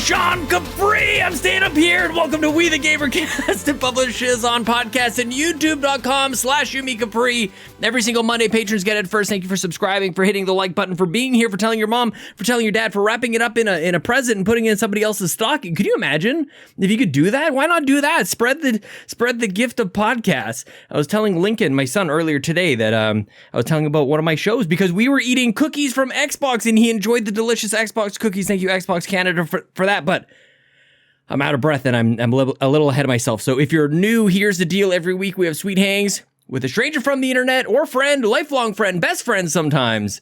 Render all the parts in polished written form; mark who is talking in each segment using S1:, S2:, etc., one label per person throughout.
S1: Sean Capri. I'm staying up here, and welcome to We the GamerCast. It publishes on podcasts and youtube.com/Yumi Capri. Every single Monday, patrons get it first. Thank you for subscribing, for hitting the like button, for being here, for telling your mom, for telling your dad, for wrapping it up in a present and putting it in somebody else's stocking. Could you imagine if you could do that? Why not do that? Spread the gift of podcasts. I was telling Lincoln, my son, earlier today that I was telling him about one of my shows because we were eating cookies from Xbox and he enjoyed the delicious Xbox cookies. Thank you, Xbox Canada, for that. But I'm out of breath and I'm a little ahead of myself. So if you're new, here's the deal. Every week we have sweet hangs with a stranger from the internet or friend, lifelong friend, best friend sometimes.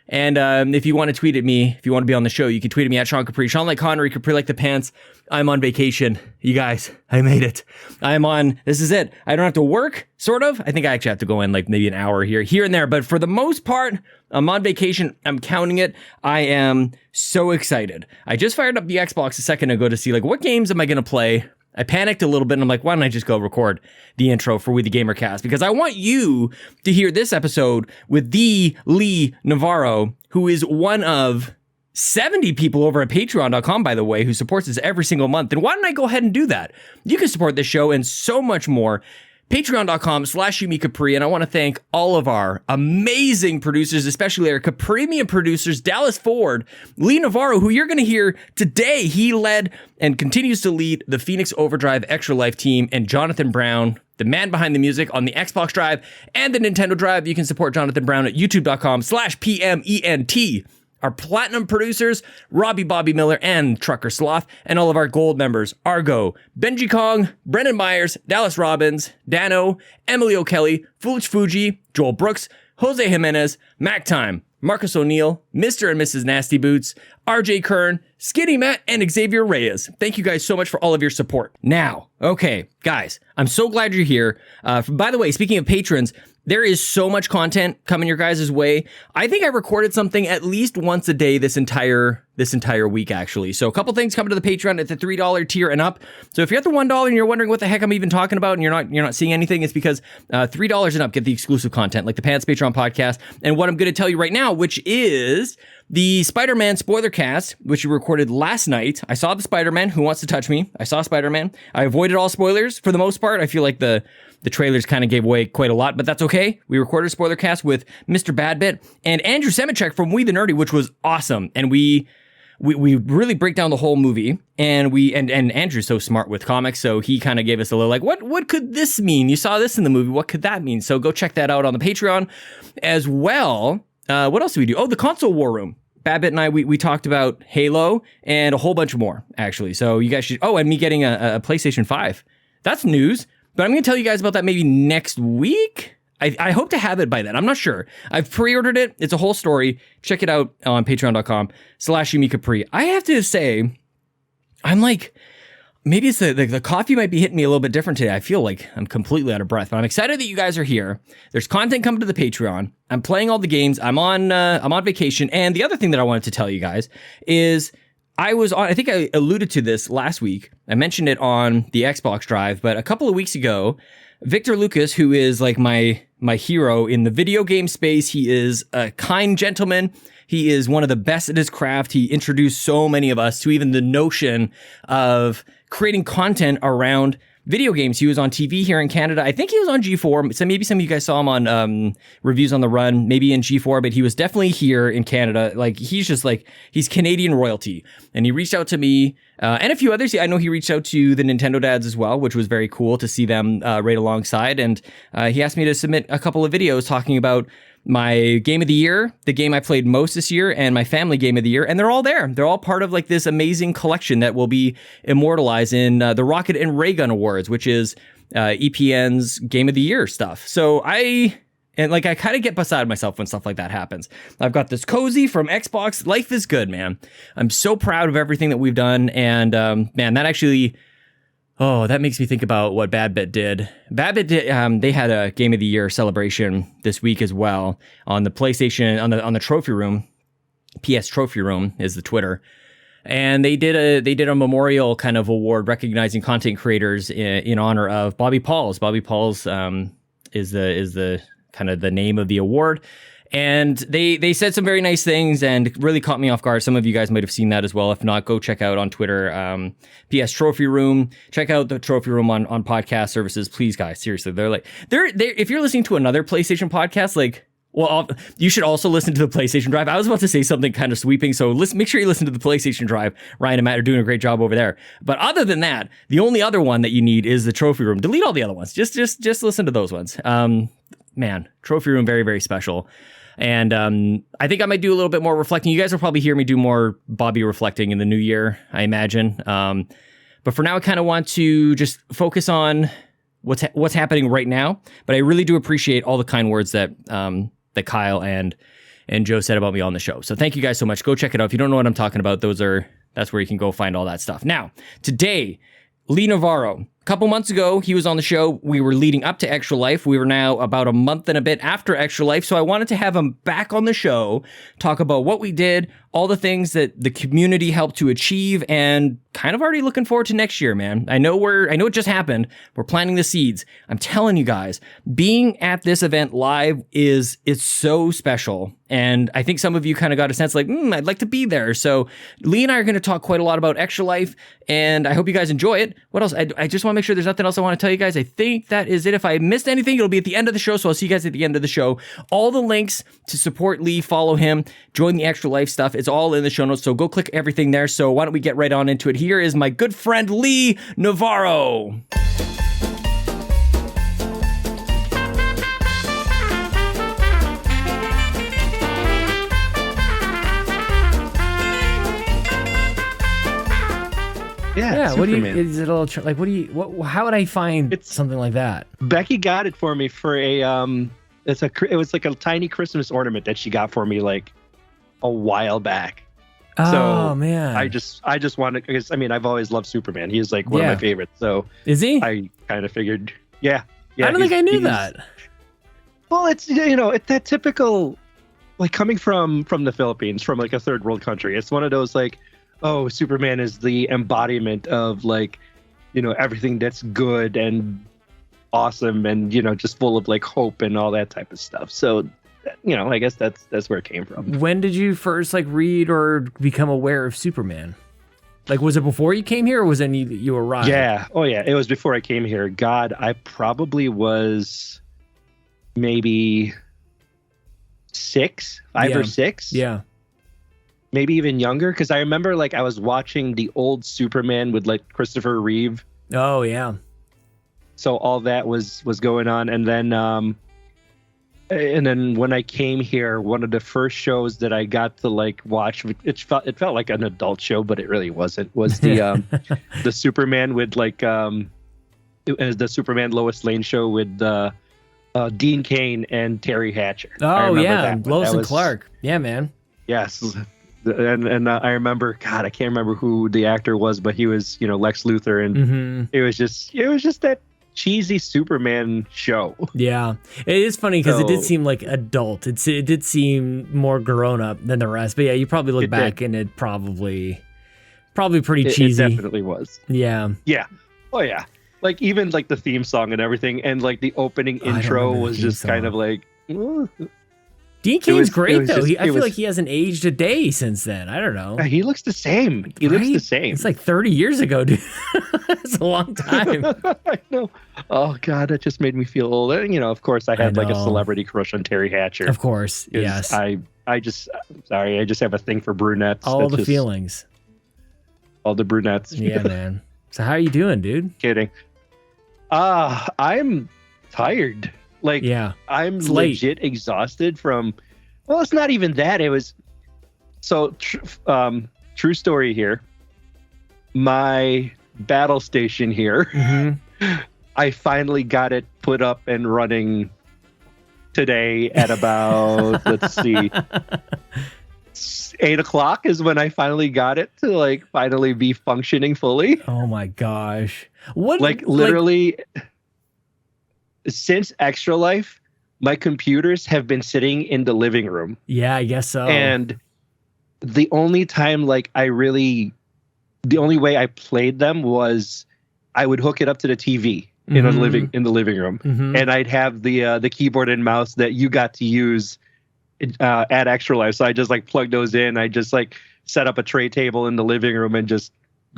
S1: And if you want to tweet at me, if you want to be on the show, you can tweet at me at Sean Capri. Sean like Connery, Capri like the pants. I'm on vacation. You guys, I made it. This is it. I don't have to work, sort of. I think I actually have to go in like maybe an hour here and there. But for the most part, I'm on vacation. I'm counting it. I am so excited. I just fired up the Xbox a second ago to see like what games am I going to play. I panicked a little bit and I'm like, why don't I just go record the intro for We the GamerCast? Because I want you to hear this episode with the Lee Navarro, who is one of 70 people over at patreon.com, by the way, who supports us every single month. And why don't I go ahead and do that? You can support this show and so much more. Patreon.com/Yumi Capri. And I want to thank all of our amazing producers, especially our Capremium producers, Dallas Ford, Lee Navarro, who you're going to hear today. He led and continues to lead the Phoenix Overdrive Extra Life team, and Jonathan Brown, the man behind the music on the Xbox Drive and the Nintendo Drive. You can support Jonathan Brown at youtube.com/PMENT. Our platinum producers, Robbie Bobby Miller and Trucker Sloth, and all of our gold members, Argo, Benji Kong, Brendan Myers, Dallas Robbins, Dano, Emily O'Kelly, Foolish Fuji, Joel Brooks, Jose Jimenez, Mac Time, Marcus O'Neill, Mr. and Mrs. Nasty Boots, RJ Kern, Skinny Matt, and Xavier Reyes. Thank you guys so much for all of your support. Now, okay, guys, I'm so glad you're here. By the way, speaking of patrons, there is so much content coming your guys' way. I think I recorded something at least once a day this entire week, actually. So a couple things coming to the Patreon at the $3 tier and up. So if you're at the $1 and you're wondering what the heck I'm even talking about and you're not seeing anything, it's because $3 and up get the exclusive content like the Pants Patreon podcast and what I'm going to tell you right now, which is the Spider-Man spoiler cast, which we recorded last night. I saw the Spider-Man. Who Wants to Touch Me? I saw Spider-Man. I avoided all spoilers for the most part. I feel like the trailers kind of gave away quite a lot, but that's okay. We recorded a spoiler cast with Mr. Badbit and Andrew Semichek from We the Nerdy, which was awesome. And we really break down the whole movie, and and Andrew's so smart with comics, so he kind of gave us a little like, what could this mean? You saw this in the movie. What could that mean? So go check that out on the Patreon as well. What else do we do? Oh, the console war room. Babbitt and I, we talked about Halo and a whole bunch more, actually. So you guys should... Oh, and me getting a PlayStation 5. That's news. But I'm going to tell you guys about that maybe next week. I hope to have it by then. I'm not sure. I've pre-ordered it. It's a whole story. Check it out on patreon.com/Yumi Capri. I have to say, I'm like... Maybe it's the coffee might be hitting me a little bit different today. I feel like I'm completely out of breath, but I'm excited that you guys are here. There's content coming to the Patreon. I'm playing all the games. I'm on vacation. And the other thing that I wanted to tell you guys is I think I alluded to this last week. I mentioned it on the Xbox Drive, but a couple of weeks ago, Victor Lucas, who is like my hero in the video game space, he is a kind gentleman. He is one of the best at his craft. He introduced so many of us to even the notion of creating content around video games. He was on TV here in Canada. I think he was on G4. So maybe some of you guys saw him on Reviews on the Run, maybe in G4, but he was definitely here in Canada. Like, he's just like, he's Canadian royalty. And he reached out to me and a few others. I know he reached out to the Nintendo dads as well, which was very cool to see them right alongside. And he asked me to submit a couple of videos talking about my game of the year, the game I played most this year, and my family game of the year, and they're all there. They're all part of like this amazing collection that will be immortalized in the Rocket and Raygun Awards, which is EPN's game of the year stuff. So I kind of get beside myself when stuff like that happens. I've got this cozy from Xbox. Life is good, man. I'm so proud of everything that we've done, and man, that actually... Oh, that makes me think about what Badbit did. Badbit did. They had a Game of the Year celebration this week as well on the PlayStation, on the trophy room. PS Trophy Room is the Twitter, and they did a memorial kind of award recognizing content creators in honor of Bobby Pauls. Bobby Pauls is the kind of the name of the award. And they said some very nice things and really caught me off guard. Some of you guys might have seen that as well. If not, go check out on Twitter, PS Trophy Room. Check out the Trophy Room on podcast services, please, guys. Seriously, they're if you're listening to another PlayStation podcast, well, you should also listen to the PlayStation Drive. I was about to say something kind of sweeping, so make sure you listen to the PlayStation Drive. Ryan and Matt are doing a great job over there. But other than that, the only other one that you need is the Trophy Room. Delete all the other ones. Just listen to those ones. Man, Trophy Room, very, very special. And I think I might do a little bit more reflecting. You guys will probably hear me do more Bobby reflecting in the new year, I imagine. But for now, I kind of want to just focus on what's happening right now. But I really do appreciate all the kind words that Kyle and Joe said about me on the show. So thank you guys so much. Go check it out. If you don't know what I'm talking about, that's where you can go find all that stuff. Now, today, Lee Navarro. A couple months ago, he was on the show. We were leading up to Extra Life. We were now about a month and a bit after Extra Life. So I wanted to have him back on the show, talk about what we did, all the things that the community helped to achieve, and kind of already looking forward to next year, man. I know it just happened. We're planting the seeds. I'm telling you guys, being at this event live it's so special. And I think some of you kind of got a sense I'd like to be there. So Lee and I are going to talk quite a lot about Extra Life, and I hope you guys enjoy it. What else? I just want to make sure there's nothing else I want to tell you guys. I think that is it. If I missed anything, it'll be at the end of the show. So I'll see you guys at the end of the show. All the links to support Lee, follow him, join the Extra Life stuff. It's all in the show notes. So go click everything there. So why don't we get right on into it? Here is my good friend, Lee Navarro.
S2: Yeah.
S3: What do you? Is it a little what do you? How would I find something like that?
S2: Becky got it for me for a it was like a tiny Christmas ornament that she got for me a while back.
S3: Oh man!
S2: I just wanted, because I've always loved Superman. He's one of my favorites. So
S3: is he?
S2: I kind of figured, yeah.
S3: I don't think I knew that.
S2: Well, it's it's that typical coming from the Philippines, from a third world country. It's one of those oh, Superman is the embodiment of everything that's good and awesome and just full of hope and all that type of stuff. So I guess that's where it came from.
S3: When did you first read or become aware of Superman? Was it before you came here, or was it you arrived?
S2: Yeah. Oh yeah, it was before I came here. God, I probably was maybe 5 or 6.
S3: Yeah.
S2: Maybe even younger, because I remember I was watching the old Superman with Christopher Reeve.
S3: Oh yeah.
S2: So all that was going on, and then when I came here, one of the first shows that I got to watch, it felt like an adult show, but it really wasn't. Was the the Superman with the Superman Lois Lane show with Dean Cain and Terry Hatcher.
S3: Oh yeah, Lois and Clark. Yeah, man.
S2: Yes. And I remember, God, I can't remember who the actor was, but he was, Lex Luthor, and it was just that cheesy Superman show.
S3: Yeah, it is funny because it did seem adult. It did seem more grown up than the rest. But yeah, you probably look back and it probably pretty cheesy.
S2: It definitely was.
S3: Yeah.
S2: Yeah. Oh yeah. Even the theme song and everything, and the opening intro was just kind of ooh.
S3: Dean Cain's great, though. I feel like he hasn't aged a day since then. I don't know.
S2: He looks the same. He looks the same.
S3: It's 30 years ago, dude. It's a long time.
S2: I know. Oh, God, that just made me feel old. And, of course, I had a celebrity crush on Terry Hatcher.
S3: Of course, yes.
S2: I just have a thing for brunettes.
S3: All the feelings.
S2: All the brunettes.
S3: Yeah, man. So how are you doing, dude?
S2: Kidding. I'm tired. I'm legit exhausted from, well, it's not even that. It was, true story here. My battle station here, I finally got it put up and running today at about, let's see, 8:00 is when I finally got it to finally be functioning fully.
S3: Oh my gosh. What?
S2: Literally... Since Extra Life, my computers have been sitting in the living room.
S3: Yeah, I guess so.
S2: And the only time the only way I played them was I would hook it up to the TV in the living room, and I'd have the keyboard and mouse that you got to use add extra life. So I just like plug those in. I just like set up a tray table in the living room and just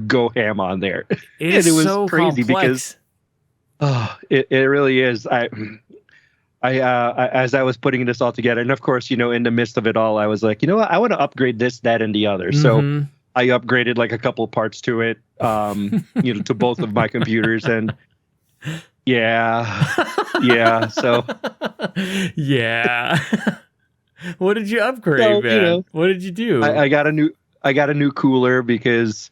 S2: go ham on there.
S3: It was so crazy
S2: complex. Because it really is. I as I was putting this all together, and of course, in the midst of it all, I was like, you know what, I want to upgrade this, that, and the other. So I upgraded like a couple parts to it, to both of my computers, and so
S3: What did you upgrade, man? What did you do?
S2: I got a new cooler because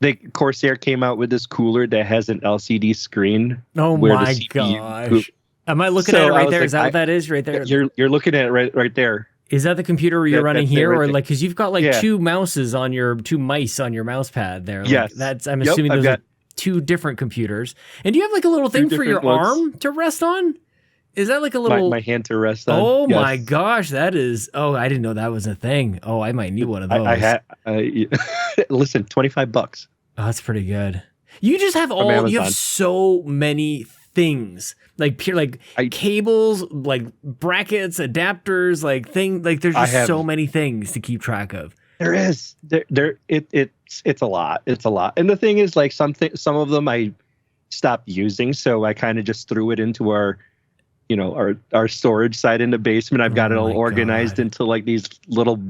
S2: the Corsair came out with this cooler that has an LCD screen.
S3: Oh my gosh! Am I looking at it right there? Is that what that is right there?
S2: You're looking at it right there.
S3: Is that the computer you're running here,
S2: right
S3: or
S2: there.
S3: like because you've got like two mice on your mouse pad there? Like,
S2: Yes,
S3: I'm assuming those are two different computers. And do you have like a little thing for your arm to rest on? Is that like a little
S2: my hand to rest on?
S3: Oh my gosh, that is! Oh, I didn't know that was a thing. Oh, I might need one of those.
S2: I had listen, $25.
S3: Oh, that's pretty good. You just have you have so many things like cables, like brackets, adapters, like there's just so many things to keep track of.
S2: There is it's a lot. It's a lot. And the thing is, like, some of them I stopped using, so I kind of just threw it into our storage side in the basement. I've got it all organized into like these little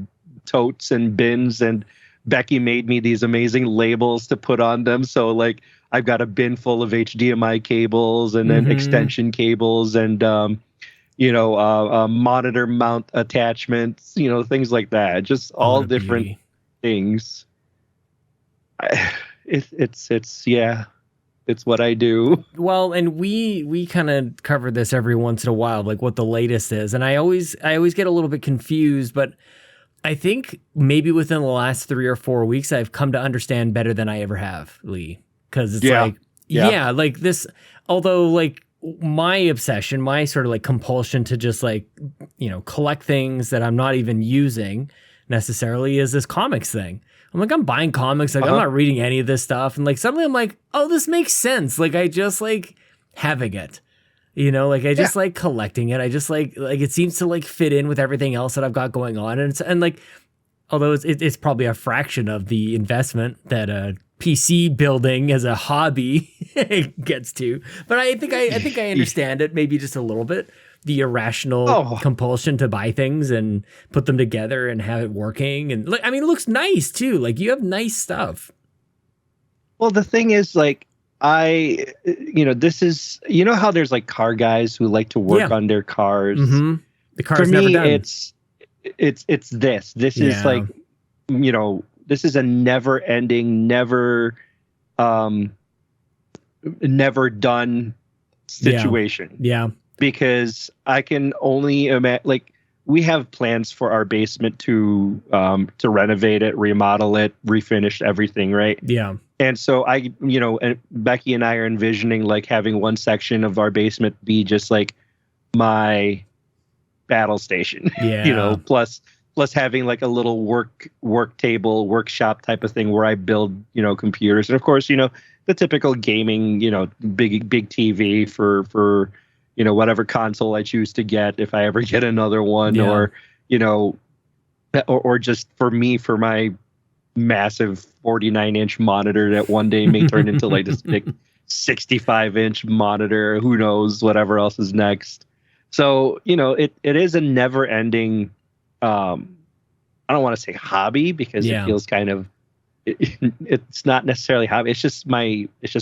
S2: totes and bins, and Becky made me these amazing labels to put on them. So like I've got a bin full of HDMI cables and then extension cables and monitor mount attachments, things like that. Just all different things. It's what I do.
S3: Well, and we kind of cover this every once in a while, like what the latest is. And I always get a little bit confused, but I think maybe within the last 3 or 4 weeks, I've come to understand better than I ever have, Lee. Because it's like this, although like my obsession, my sort of like compulsion to just like, collect things that I'm not even using necessarily is this comics thing. I'm buying comics. Like I'm not reading any of this stuff. And like suddenly I'm like, oh, this makes sense. Like I just like having it, like I just like collecting it. I just like it seems to like fit in with everything else that I've got going on. And like, although it's probably a fraction of the investment that a PC building as a hobby gets to, but I think I understand it maybe just a little bit. The irrational compulsion to buy things and put them together and have it working. And I mean, it looks nice too. Like you have nice stuff.
S2: Well, the thing is, like, this is, how there's like car guys who like to work on their cars.
S3: Mm-hmm. The car's
S2: For me,
S3: never done.
S2: It's this. This is like, this is a never ending, never done situation.
S3: Yeah.
S2: Because I can only imagine, like, we have plans for our basement to renovate it, remodel it, refinish everything, right?
S3: Yeah.
S2: And so and Becky and I are envisioning like having one section of our basement be just like my battle station.
S3: Yeah.
S2: Plus having like a little work table, workshop type of thing where I build, computers. And of course, the typical gaming, big TV for whatever console I choose to get, if I ever get another one, or just for me, for my massive 49-inch monitor that one day may turn into like this big 65-inch monitor. Who knows? Whatever else is next. So, it is a never ending, I don't want to say hobby because it feels kind of, it's not necessarily hobby. It's just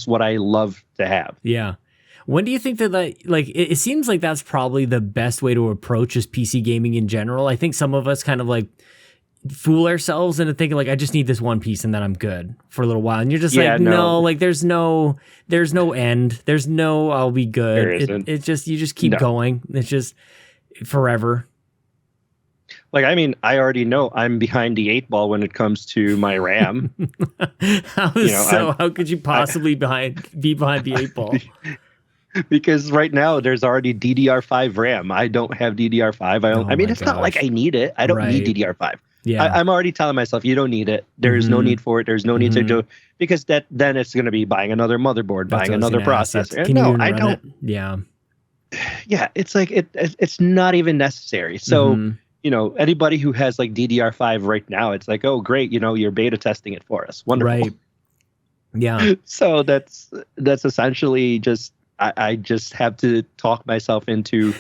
S2: what I love to have.
S3: Yeah. When do you think that like, it seems like that's probably the best way to approach just PC gaming in general. I think some of us kind of like fool ourselves into thinking like, I just need this one piece and then I'm good for a little while. And you're just no, like there's no end. There's no, I'll be good. It's just, you just keep going. It's just forever.
S2: Like, I mean, I already know I'm behind the 8 ball when it comes to my RAM.
S3: How could you possibly be behind the 8 ball?
S2: Because right now there's already DDR5 RAM. I don't have DDR5. I mean, it's not like I need it. I don't need DDR5. Yeah. I'm already telling myself, you don't need it. There is no need for it. There's no need to do it. Because then it's going to be buying another motherboard, buying another processor. No, I don't.
S3: Yeah.
S2: yeah, it's like it's not even necessary. So, anybody who has like DDR5 right now, it's like, oh, great, you're beta testing it for us. Wonderful.
S3: Right. Yeah.
S2: So that's essentially just I just have to talk myself into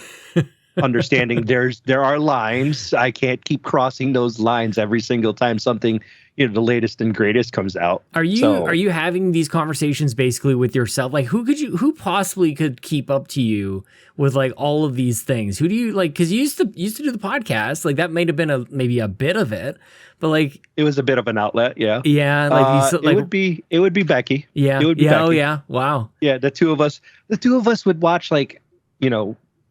S2: understanding there are lines. I can't keep crossing those lines every single time something, the latest and greatest comes out.
S3: Are you having these conversations basically with yourself? Like who possibly could keep up to you with like all of these things? Who do you like? Because you used to do the podcast. Like that might have been maybe a bit of it, but like
S2: it was a bit of an outlet. Yeah.
S3: Yeah. Like
S2: it would be Becky.
S3: Yeah.
S2: It would be
S3: Becky. Oh
S2: Becky.
S3: yeah. Wow.
S2: Yeah. The two of us would watch like,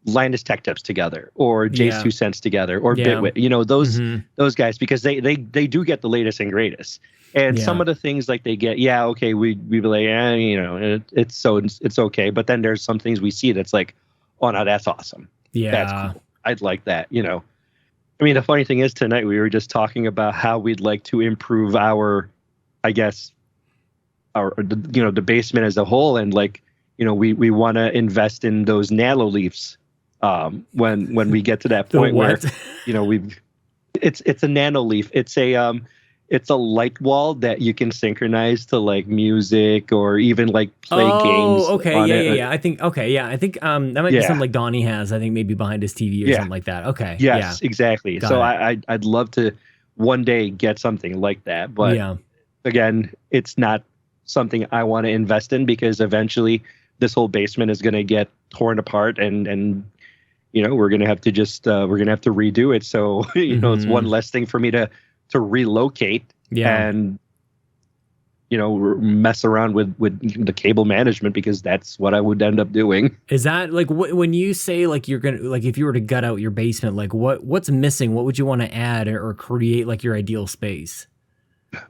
S2: Linus Tech Tips together, or Jay's 2 Cents together, or Bitwit, those guys, because they do get the latest and greatest. And some of the things like they get, okay, we be like, it's okay. But then there's some things we see that's like, oh no, that's awesome.
S3: Yeah.
S2: That's cool. I'd like that, I mean, the funny thing is tonight we were just talking about how we'd like to improve our, I guess, the basement as a whole. And like, we want to invest in those nano leaves. When we get to that point where, it's a nano leaf. It's a light wall that you can synchronize to like music or even like play games.
S3: Oh, okay. Yeah. I think that might be something like Donnie has, I think maybe behind his TV or something like that. Okay.
S2: Yes, exactly. So I'd love to one day get something like that. But again, it's not something I want to invest in, because eventually this whole basement is going to get torn apart and we're going to have to redo it. So, it's one less thing for me to relocate and, mess around with the cable management, because that's what I would end up doing.
S3: Is that like when you say like you're going to, like if you were to gut out your basement, like what's missing? What would you want to add or create like your ideal space?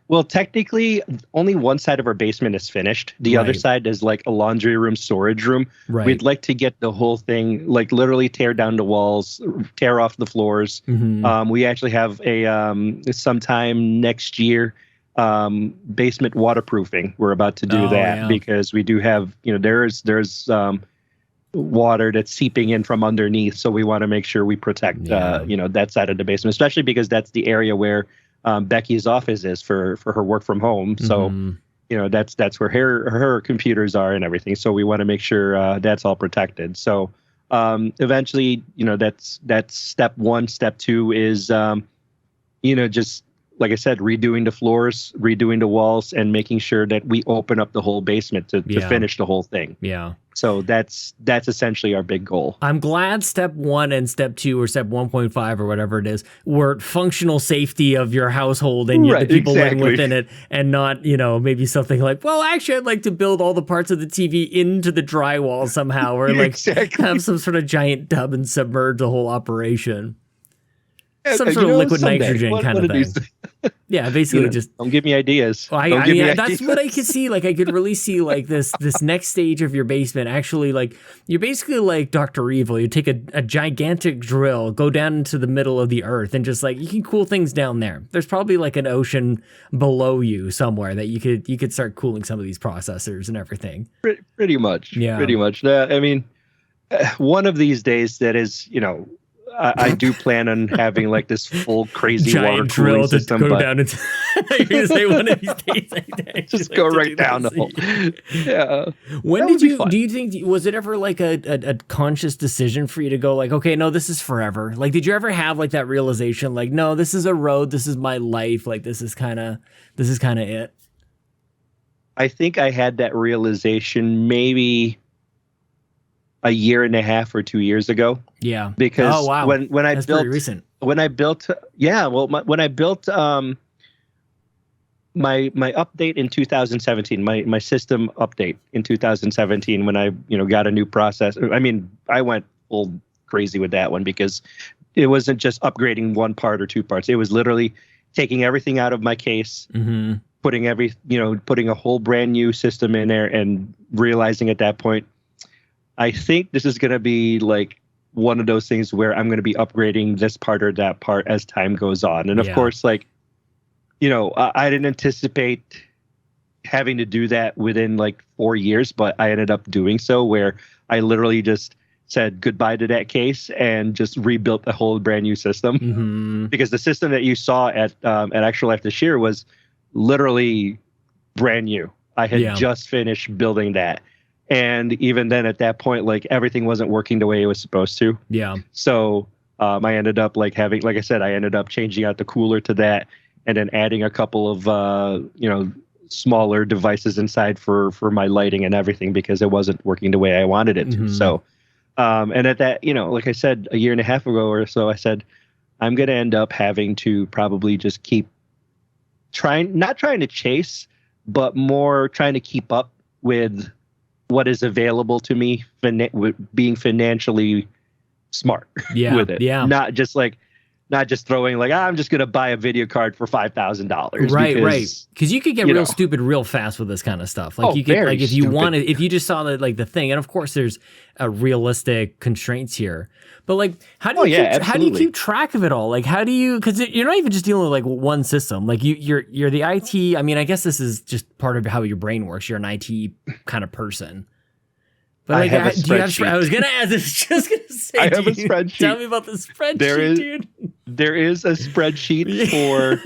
S2: Well, technically, only one side of our basement is finished. The other side is like a laundry room, storage room.
S3: Right.
S2: We'd like to get the whole thing, like literally tear down the walls, tear off the floors. We actually have a sometime next year basement waterproofing. We're about to do that because we do have, there's water that's seeping in from underneath. So we want to make sure we protect, that side of the basement, especially because that's the area where Becky's office is for her work from home. So, that's where her computers are and everything. So we want to make sure that's all protected. So eventually, that's step one. Step two is, just like I said, redoing the floors, redoing the walls, and making sure that we open up the whole basement to finish the whole thing.
S3: Yeah.
S2: So that's essentially our big goal.
S3: I'm glad step 1 and step 2 or step 1.5 or whatever it is were functional safety of your household and the people living within it, and not, maybe something like, well, actually, I'd like to build all the parts of the TV into the drywall somehow, or like have some sort of giant tub and submerge the whole operation. Some sort of liquid nitrogen kind of thing. Yeah, basically just
S2: don't give me ideas.
S3: Well, that's what I could see. Like I could really see like this next stage of your basement. Actually, like you're basically like Dr. Evil. You take a gigantic drill, go down into the middle of the earth, and just like you can cool things down there. There's probably like an ocean below you somewhere that you could start cooling some of these processors and everything.
S2: Pretty much.
S3: Yeah.
S2: Pretty much. I mean, one of these days that is, I do plan on having like this full crazy
S3: giant
S2: water
S3: drill
S2: cooling system,
S3: to go
S2: but
S3: down into. You're gonna say one of these days,
S2: just go right down the hole. Yeah.
S3: When did you? Do you think was it ever like a conscious decision for you to go like, okay, no, this is forever? Like, did you ever have like that realization, like, no, this is a road, this is my life, like this is kind of it?
S2: I think I had that realization maybe a year and a half or 2 years ago.
S3: Yeah.
S2: Because when I
S3: That's
S2: built
S3: pretty recent.
S2: When I built when I built my update in 2017, my system update in 2017, when I got a new process. I mean, I went full crazy with that one because it wasn't just upgrading one part or two parts. It was literally taking everything out of my case, putting a whole brand new system in there, and realizing at that point, I think this is going to be like one of those things where I'm going to be upgrading this part or that part as time goes on. And of course, like, I didn't anticipate having to do that within like 4 years, but I ended up doing so, where I literally just said goodbye to that case and just rebuilt the whole brand new system.
S3: Mm-hmm.
S2: Because the system that you saw at Actual Life this year was literally brand new. I had just finished building that. And even then at that point, like everything wasn't working the way it was supposed to.
S3: Yeah.
S2: So I ended up like I said, I ended up changing out the cooler to that and then adding a couple of, smaller devices inside for my lighting and everything because it wasn't working the way I wanted it to.
S3: Mm-hmm.
S2: So, and at that, like I said, a year and a half ago or so, I said, I'm going to end up having to probably just keep not trying to chase, but more trying to keep up with what is available to me, being financially smart with it.
S3: Yeah.
S2: Not just throwing like, I'm just going to buy a video card for $5,000.
S3: Right. Because you could get real stupid real fast with this kind of stuff. Like you could, like if you wanted, if you just saw the thing, and of course there's realistic constraints here, but like, how do you keep track of it all? Like, how do you, because you're not even just dealing with like one system. Like you're the IT. I mean, I guess this is just part of how your brain works. You're an IT kind of person. But like,
S2: I have a spreadsheet.
S3: I was gonna ask. I was just gonna say,
S2: I have a spreadsheet.
S3: Tell me about the spreadsheet, dude.
S2: There is a spreadsheet for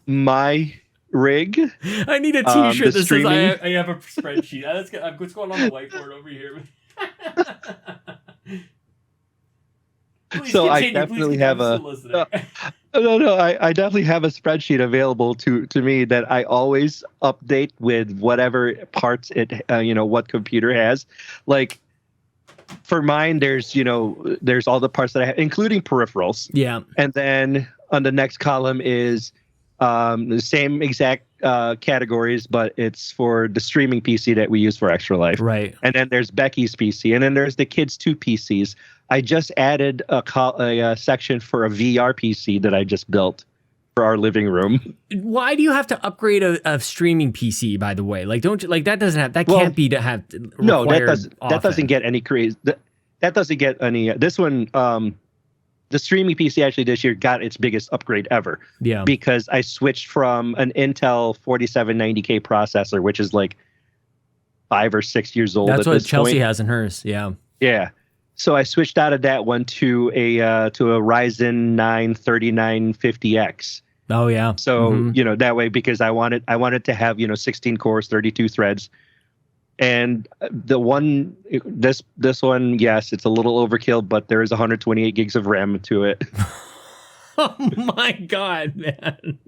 S2: my rig.
S3: I need a T-shirt that says
S2: streaming.
S3: I have a spreadsheet. What's going on the whiteboard over here?
S2: So I definitely have I definitely have a spreadsheet available to me that I always update with whatever parts what computer has. Like for mine, there's all the parts that I have, including peripherals.
S3: Yeah.
S2: And then on the next column is the same exact categories, but it's for the streaming PC that we use for Extra Life.
S3: Right.
S2: And then there's Becky's PC, and then there's the kids' 2 PCs. I just added a section for a VR PC that I just built for our living room.
S3: Why do you have to upgrade a streaming PC? By the way, like don't you, like that doesn't have can't be to have
S2: no that doesn't get any crazy that doesn't get any this one the streaming PC actually this year got its biggest upgrade ever.
S3: Yeah,
S2: because I switched from an Intel 4790K processor, which is like 5 or 6 years old.
S3: That's what Chelsea has in hers. Yeah.
S2: So I switched out of that one to a Ryzen 9 3950X.
S3: Oh yeah.
S2: So that way, because I wanted to have 16 cores, 32 threads, and the one this one, yes, it's a little overkill, but there is 128 gigs of RAM to it.
S3: Oh my God, man.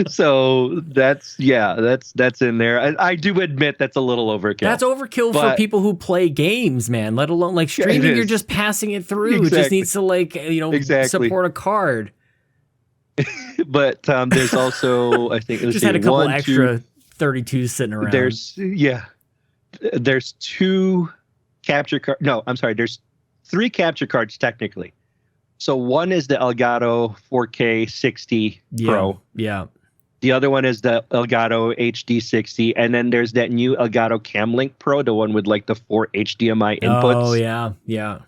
S2: So that's in there. I do admit that's a little overkill.
S3: That's overkill for people who play games, man, let alone like streaming. You're just passing it through. Exactly. It just needs to support a card.
S2: But there's also, I think,
S3: just had a couple extra 32s sitting around.
S2: There's 2 capture cards. No, I'm sorry. There's 3 capture cards technically. So one is the Elgato 4K 60 Pro.
S3: Yeah.
S2: The other one is the Elgato HD 60. And then there's that new Elgato Camlink Pro, the one with like the 4 HDMI inputs.
S3: Oh, yeah. Yeah.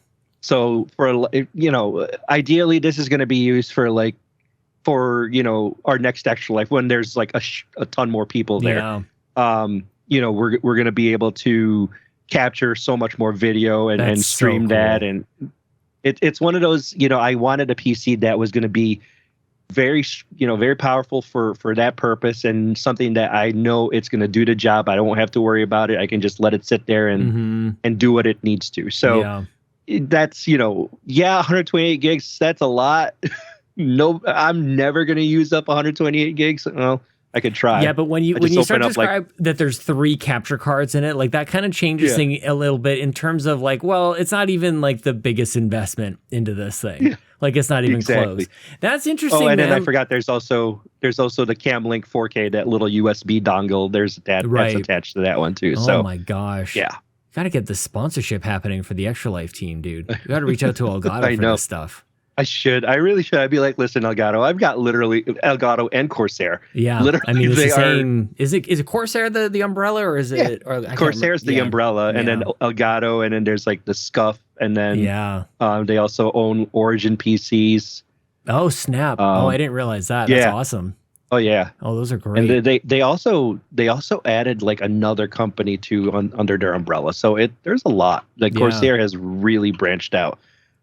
S2: So for, ideally this is going to be used for our next Extra Life when there's like a ton more people there.
S3: Yeah.
S2: We're going to be able to capture so much more video and stream that. And it's one of those, I wanted a PC that was going to be very, very powerful for that purpose, and something that I know it's going to do the job. I don't have to worry about it. I can just let it sit there and do what it needs to. So that's, 128 gigs. That's a lot. No, I'm never going to use up 128 gigs. Well, I could try.
S3: Yeah, but when you start to describe that there's 3 capture cards in it, like that kind of changes things a little bit in terms of like, well, it's not even like the biggest investment into this thing. Yeah. Like it's not even close. That's interesting.
S2: Oh, and then I forgot there's also the Camlink 4K, that little USB dongle. There's that's attached to that one too.
S3: Oh my gosh.
S2: Yeah.
S3: Got to get the sponsorship happening for the Extra Life team, dude. You got to reach out to Elgato for this stuff.
S2: I really should. I'd be like, listen, Elgato, I've got literally Elgato and Corsair.
S3: Yeah.
S2: Literally,
S3: I mean, it's the same. Is it Corsair the umbrella, or is it? Or
S2: Corsair's the umbrella, and then Elgato, and then there's like the Scuf, and then they also own Origin PCs.
S3: Oh, snap. I didn't realize that. That's awesome.
S2: Oh yeah.
S3: Oh, those are great.
S2: And they also added like another company to under their umbrella. So there's a lot. Like Corsair has really branched out.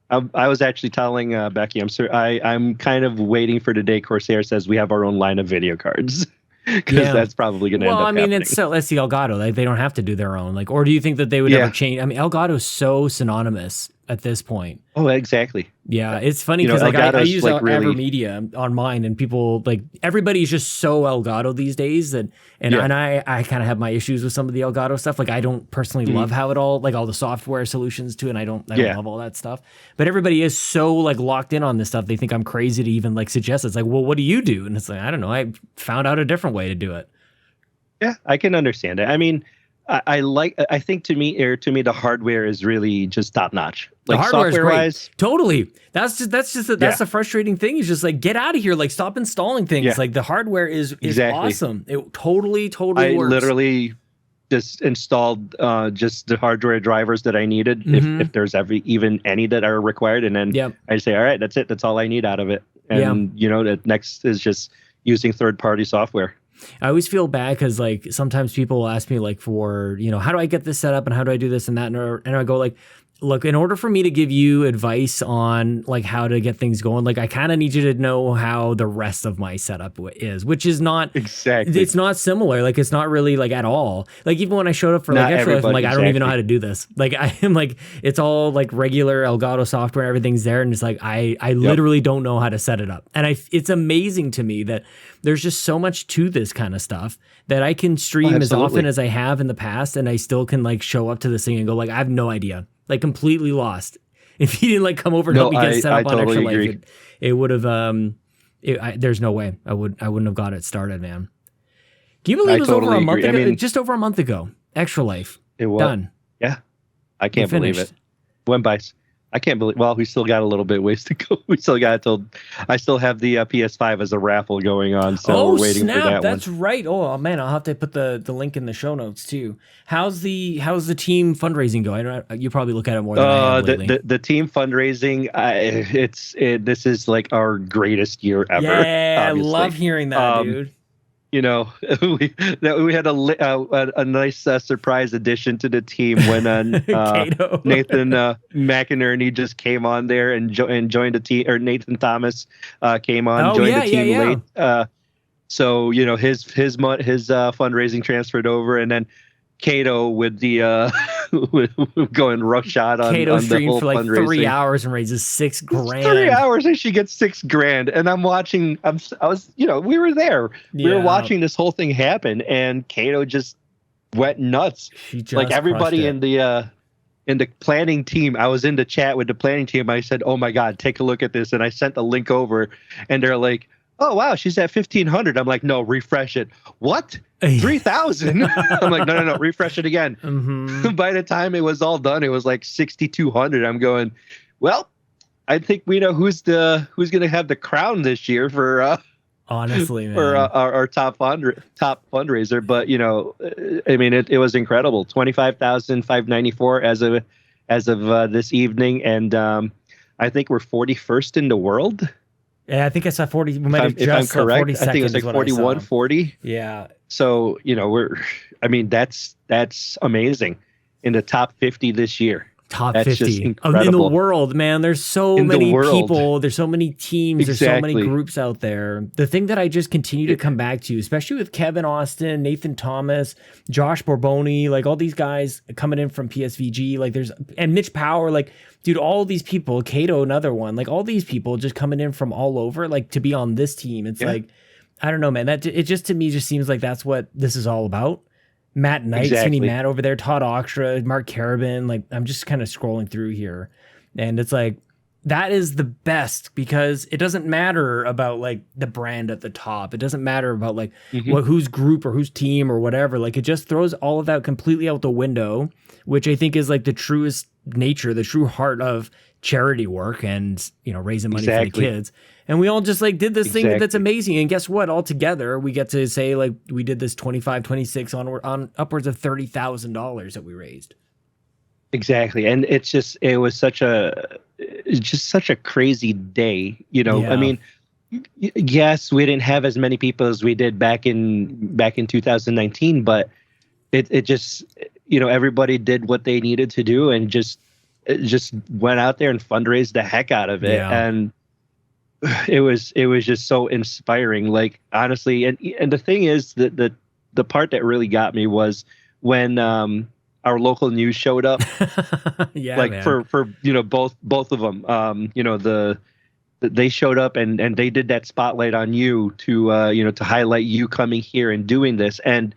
S2: I was actually telling Becky, I'm kind of waiting for the day Corsair says we have our own line of video cards. Because that's probably going to end up happening.
S3: It's the Elgato. Like, they don't have to do their own. Like, or do you think that they would ever change? I mean, Elgato's so synonymous at this point.
S2: Oh, exactly.
S3: Yeah, it's funny because like I use
S2: like really...
S3: Avermedia on mine, and people like everybody's just so Elgato these days that, and I kind of have my issues with some of the Elgato stuff. Like, I don't personally love how it all, like all the software solutions to it, and I don't love all that stuff. But everybody is so like locked in on this stuff. They think I'm crazy to even like suggest it. It's like, well, what do you do? And it's like, I don't know. I found out a different way to do it.
S2: Yeah, I can understand it. I mean, I think to me the hardware is really just top notch. Like,
S3: the hardware is
S2: wise,
S3: great. Totally. That's the frustrating thing is just like, get out of here. Like, stop installing things.
S2: Yeah.
S3: Like, the hardware is awesome. It totally
S2: I
S3: works.
S2: literally just installed just the hardware drivers that I needed, if there's even any that are required, and then I say, all right, that's it. That's all I need out of it. And the next is just using third-party software.
S3: I always feel bad because like sometimes people will ask me like for, how do I get this set up and how do I do this and that? And I go like, look, in order for me to give you advice on like how to get things going, like I kind of need you to know how the rest of my setup is, which is not
S2: exactly.
S3: It's not similar. Like, it's not really like at all. Like, even when I showed up for like Extra Life, I'm like, I don't even know how to do this. Like, I am like, it's all like regular Elgato software. Everything's there. And it's like, I literally don't know how to set it up. And it's amazing to me that there's just so much to this kind of stuff that I can stream as often as I have in the past. And I still can like show up to this thing and go like, I have no idea. Like, completely lost. If you didn't like come over and help me get set up on Extra Life, it would have. There's no way I wouldn't have got it started, man. Can you believe it was over a month ago? Just over a month ago, Extra Life.
S2: It was
S3: done.
S2: Yeah, I can't believe it. Went by. I can't believe. Well, we still got a little bit ways to go. We still got till. I still have the PS5 as a raffle going on, so we're waiting for that one.
S3: That's right. Oh man, I'll have to put the link in the show notes too. How's the team fundraising going? You probably look at it more than I have lately.
S2: The team fundraising. This is like our greatest year ever.
S3: Yeah, obviously. I love hearing that, dude.
S2: We had a nice surprise addition to the team when Nathan McInerney just came on there and joined the team, or Nathan Thomas came on, joined the team late. So his fundraising transferred over, and then Kato with the going roughshod on
S3: Kato
S2: the whole
S3: for like
S2: fundraising.
S3: 3 hours and raises $6,000.
S2: 3 hours and she gets $6,000, and I'm watching. We were there. We were watching this whole thing happen, and Kato just went nuts. Like everybody in the planning team. I was in the chat with the planning team. I said, "Oh my God, take a look at this!" And I sent the link over, and they're like, "Oh wow, she's at 1,500." I'm like, "No, refresh it." What? 3,000? I'm like, no, refresh it again. Mm-hmm. By the time it was all done, it was like 6,200. I'm going, well, I think we know who's going to have the crown this year for
S3: honestly, man.
S2: For our top fundraiser. But it was incredible. 25,594 as of this evening, and I think we're 41st in the world.
S3: Yeah, I think I saw 40. We might have
S2: if I'm correct, I think it was like 41, 40.
S3: Yeah.
S2: So, that's amazing in the top 50 this year.
S3: Top 50 in the world, man. There's so many people. There's so many teams. There's so many groups out there. The thing that I just continue to come back to, especially with Kevin Austin, Nathan Thomas, Josh Borboni, like all these guys coming in from PSVG, and Mitch Power, like, dude, all these people, Kato, another one, like all these people just coming in from all over, like to be on this team. It's like, I don't know, man. It just to me just seems like that's what this is all about. Matt Knight, Sweeney Matt over there, Todd Oxtra, Mark Carabin. Like, I'm just kind of scrolling through here, and it's like, that is the best, because it doesn't matter about like the brand at the top. It doesn't matter about like whose group or whose team or whatever. Like, it just throws all of that completely out the window, which I think is like the truest nature, the true heart of charity work and, raising money for the kids. And we all just like did this thing that's amazing. And guess what? All together, we get to say like we did this 25, 26 on upwards of $30,000 that we raised.
S2: Exactly. And it was such a crazy day. I mean, Yes, we didn't have as many people as we did back in 2019, but it just, everybody did what they needed to do and just went out there and fundraised the heck out of it.
S3: Yeah.
S2: And it was just so inspiring, like, honestly. And the thing is that the part that really got me was when our local news showed up.
S3: Yeah,
S2: like,
S3: man.
S2: for both of them, they showed up and they did that spotlight on you to to highlight you coming here and doing this. And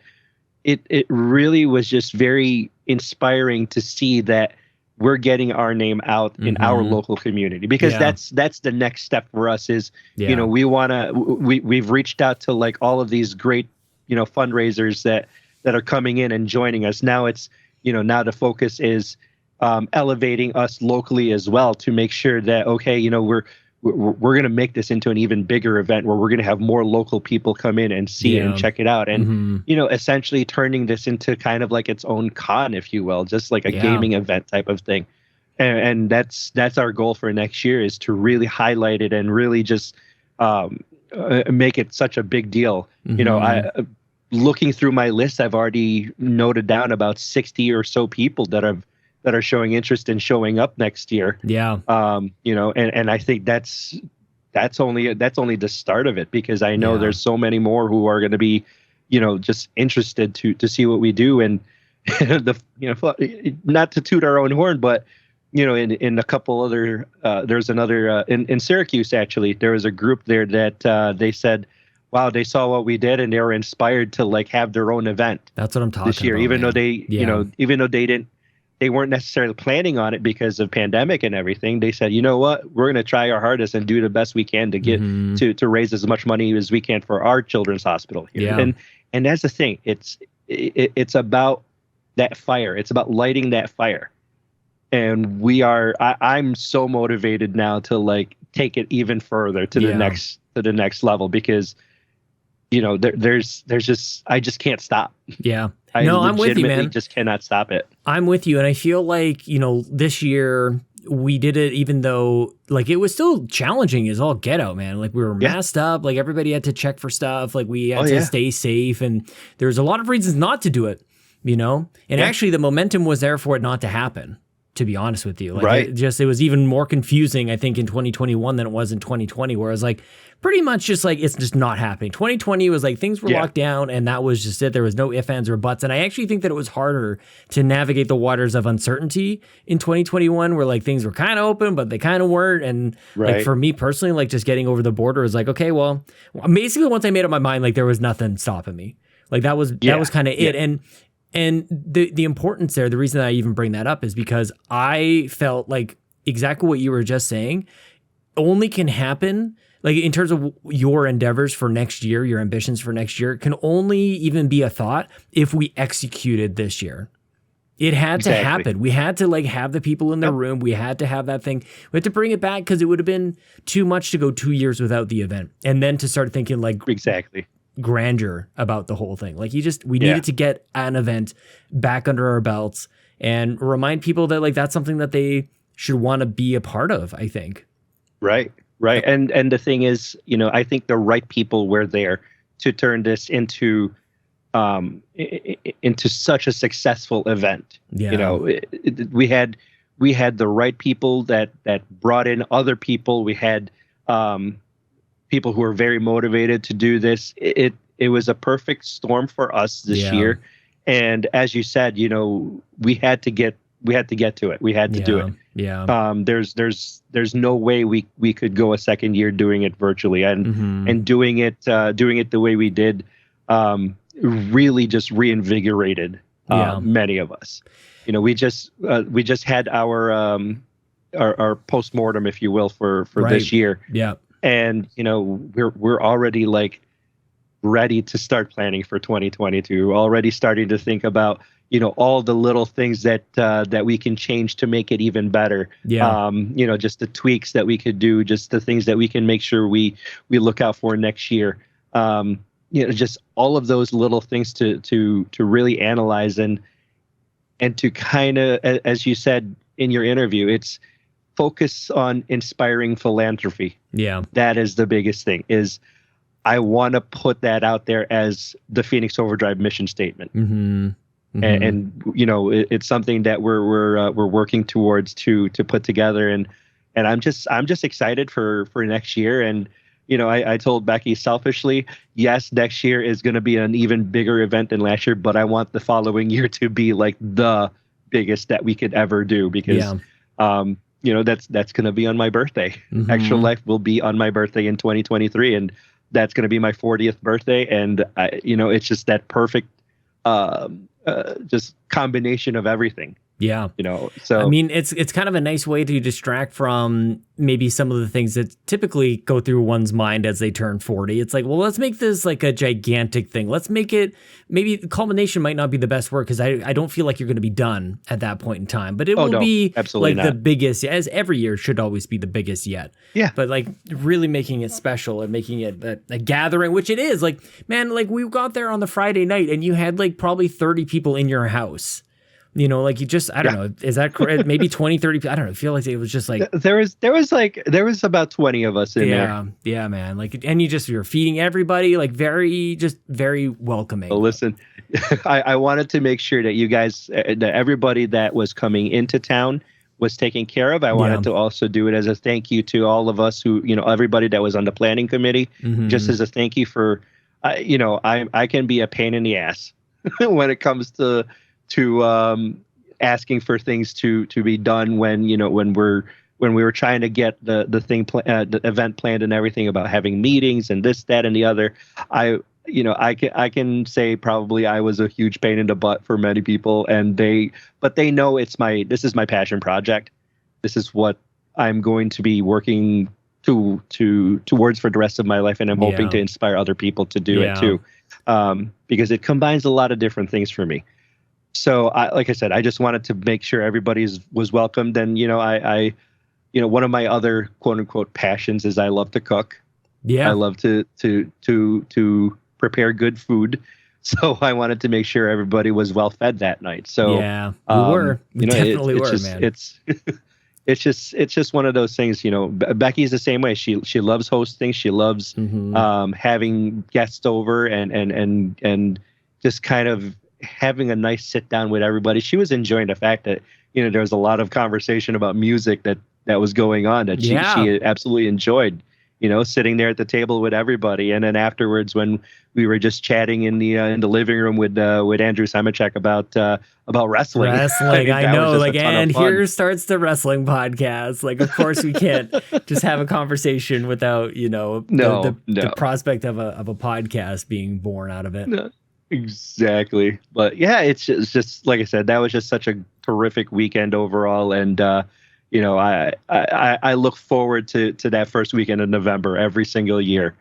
S2: it really was just very inspiring to see that we're getting our name out in our local community, because that's the next step for us is, we've reached out to like all of these great, fundraisers that are coming in and joining us. Now it's, now the focus is elevating us locally as well to make sure that, okay, we're going to make this into an even bigger event where we're going to have more local people come in and see it and check it out. And, essentially turning this into kind of like its own con, if you will, just like a gaming event type of thing. And that's our goal for next year, is to really highlight it and really just make it such a big deal. Looking through my list, I've already noted down about 60 or so people that are showing interest in showing up next year.
S3: Yeah.
S2: And I think that's only the start of it, because I know there's so many more who are going to be, just interested to see what we do. And not to toot our own horn, but in a couple other, there's another in Syracuse, actually, there was a group there that they said, wow, they saw what we did and they were inspired to like have their own event.
S3: That's what I'm talking
S2: this year,
S3: about,
S2: even
S3: man.
S2: though they, even though they weren't necessarily planning on it because of pandemic and everything. They said, you know what, we're going to try our hardest and do the best we can to get to raise as much money as we can for our children's hospital here.
S3: Yeah.
S2: And that's the thing. It's about that fire. It's about lighting that fire. And I'm so motivated now to like take it even further to the next level, because there's just, I just can't stop.
S3: Yeah.
S2: I'm
S3: with you, man.
S2: Just cannot stop it.
S3: I'm with you. And I feel like, this year we did it, even though like it was still challenging as all get out, man. Like we were masked up, like everybody had to check for stuff. Like we had to stay safe. And there's a lot of reasons not to do it, and actually the momentum was there for it not to happen, to be honest with you. Like it was even more confusing, I think, in 2021 than it was in 2020, where I was like, pretty much just like, it's just not happening. 2020 was like, things were locked down and that was just it. There was no ifs, ands, or buts. And I actually think that it was harder to navigate the waters of uncertainty in 2021, where like things were kind of open, but they kind of weren't. And like for me personally, like just getting over the border was like, okay, well, basically once I made up my mind, like there was nothing stopping me. Like that was kind of it. And the importance there, the reason that I even bring that up is because I felt like exactly what you were just saying only can happen, like in terms of your endeavors for next year, your ambitions for next year, can only even be a thought if we executed this year. It had to happen. We had to like have the people in the room. We had to have that thing. We had to bring it back, because it would have been too much to go 2 years without the event. And then to start thinking like grandeur about the whole thing. Like we needed to get an event back under our belts and remind people that like that's something that they should want to be a part of, I think.
S2: Right. And the thing is, I think the right people were there to turn this into such a successful event. We had the right people that brought in other people. We had people who are very motivated to do this. It was a perfect storm for us this year. And as you said, we had to get to it. We had to do it.
S3: Yeah.
S2: There's no way we could go a second year doing it virtually, and doing it the way we did, really just reinvigorated many of us. We just had our postmortem, if you will, for this year.
S3: Yeah.
S2: And we're already like ready to start planning for 2022. Already starting to think about all the little things that we can change to make it even better. Yeah. Just the tweaks that we could do, just the things that we can make sure we look out for next year. Just all of those little things to really analyze and to kind of, as you said in your interview, it's focus on inspiring philanthropy.
S3: Yeah.
S2: That is the biggest thing. Is I want to put that out there as the Phoenix Overdrive mission statement.
S3: Mm-hmm. Mm-hmm.
S2: And you know, it's something that we're working towards to put together, and I'm just excited for next year. And you know, I told Becky selfishly, yes, next year is going to be an even bigger event than last year, but I want the following year to be like the biggest that we could ever do, because you know, that's going to be on my birthday.
S3: Mm-hmm.
S2: Extra Life will be on my birthday in 2023, and that's going to be my 40th birthday. And you know, it's just that perfect just combination of everything.
S3: Yeah.
S2: You know, so
S3: I mean, it's kind of a nice way to distract from maybe some of the things that typically go through one's mind as they turn 40. It's like, well, let's make this like a gigantic thing. Let's make it, maybe the culmination might not be the best word, because I don't feel like you're going to be done at that point in time, but it will be
S2: absolutely
S3: like the biggest, as every year should always be the biggest yet.
S2: Yeah.
S3: But like really making it special and making it a gathering, which it is. Like, man, like we got there on the Friday night and you had like probably 30 people in your house. You know, like you just, I don't know, is that correct? Maybe 20, 30, I don't know. I feel like it was just like.
S2: There was about 20 of us in there.
S3: Yeah, man. Like, and you're feeding everybody, like very welcoming.
S2: Well, listen, I wanted to make sure that you guys, that everybody that was coming into town was taken care of. I wanted to also do it as a thank you to all of us who, you know, everybody that was on the planning committee, just as a thank you for, you know, I can be a pain in the ass when it comes to asking for things to be done when, you know, when we were trying to get the event planned and everything, about having meetings and this, that, and the other. I can say probably I was a huge pain in the butt for many people, but they know this is my passion project. This is what I'm going to be working towards for the rest of my life. And I'm hoping to inspire other people to do it too. Because it combines a lot of different things for me. So like I said, I just wanted to make sure everybody was welcomed. And, you know, I one of my other quote unquote passions is I love to cook. Yeah. I love to prepare good food. So I wanted to make sure everybody was well fed that night. So
S3: yeah, we definitely were, man.
S2: It's just one of those things, you know. Becky's the same way. She loves hosting. She loves having guests over and just kind of having a nice sit down with everybody. She was enjoying the fact that, you know, there was a lot of conversation about music that was going on that she absolutely enjoyed, you know, sitting there at the table with everybody. And then afterwards, when we were just chatting in the living room with Andrew Simachek about wrestling.
S3: I know, like, and here starts the wrestling podcast. Like, of course we can't just have a conversation without, you know, the prospect of a podcast being born out of it.
S2: No. Exactly. But yeah, it's just like I said, that was just such a terrific weekend overall. And, you know, I look forward to that first weekend of November every single year,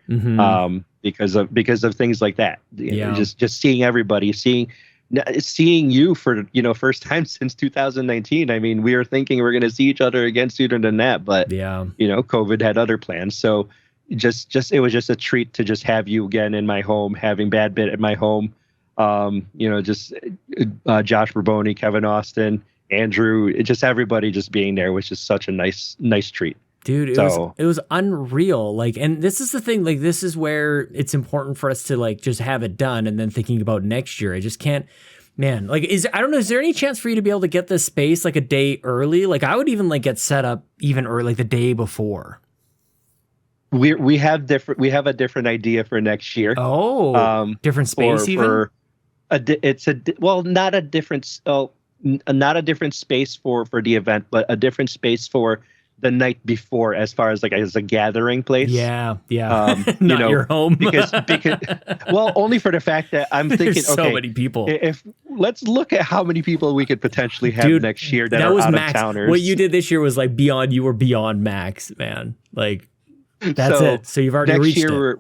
S2: because of things like that. Yeah. Just seeing everybody, seeing you for, you know, first time since 2019. I mean, we were thinking we're going to see each other again sooner than that, but you know, COVID had other plans. So it was just a treat to just have you again in my home, having Bad Bit at my home. You know, just Josh Barboni, Kevin Austin, Andrew, just everybody just being there was just such a nice treat.
S3: Dude, it was unreal. Like, and this is the thing, like, this is where it's important for us to like just have it done, and then thinking about next year. I just can't, man, like, I don't know, is there any chance for you to be able to get this space like a day early? Like, I would even like get set up even early, like the day before.
S2: We have a different idea for next year.
S3: Oh, different space
S2: not a different space for the event, but a different space for the night before, as far as like as a gathering place.
S3: Yeah.
S2: Not
S3: you know, your home.
S2: because well, only for the fact that I'm thinking,
S3: there's so many people.
S2: If let's look at how many people we could potentially have next year that was out of towners.
S3: What you did this year was like beyond. You were beyond max, man. Like, that's it. So you've already reached it.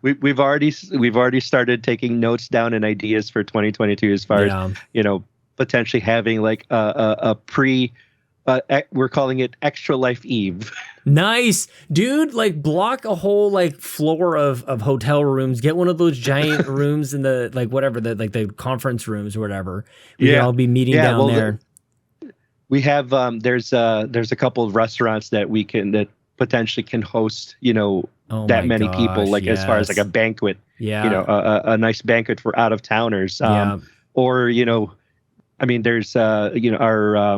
S2: We've already started taking notes down and ideas for 2022 as far as, you know, potentially having like a pre. We're calling it Extra Life Eve.
S3: Nice, dude. Like, block a whole like floor of hotel rooms. Get one of those giant rooms in the like whatever the conference rooms or whatever. We can all be meeting down there.
S2: We have there's a couple of restaurants that potentially can host, that many people, like as far as like a banquet, a nice banquet for out of towners. Or, I mean, there's, our,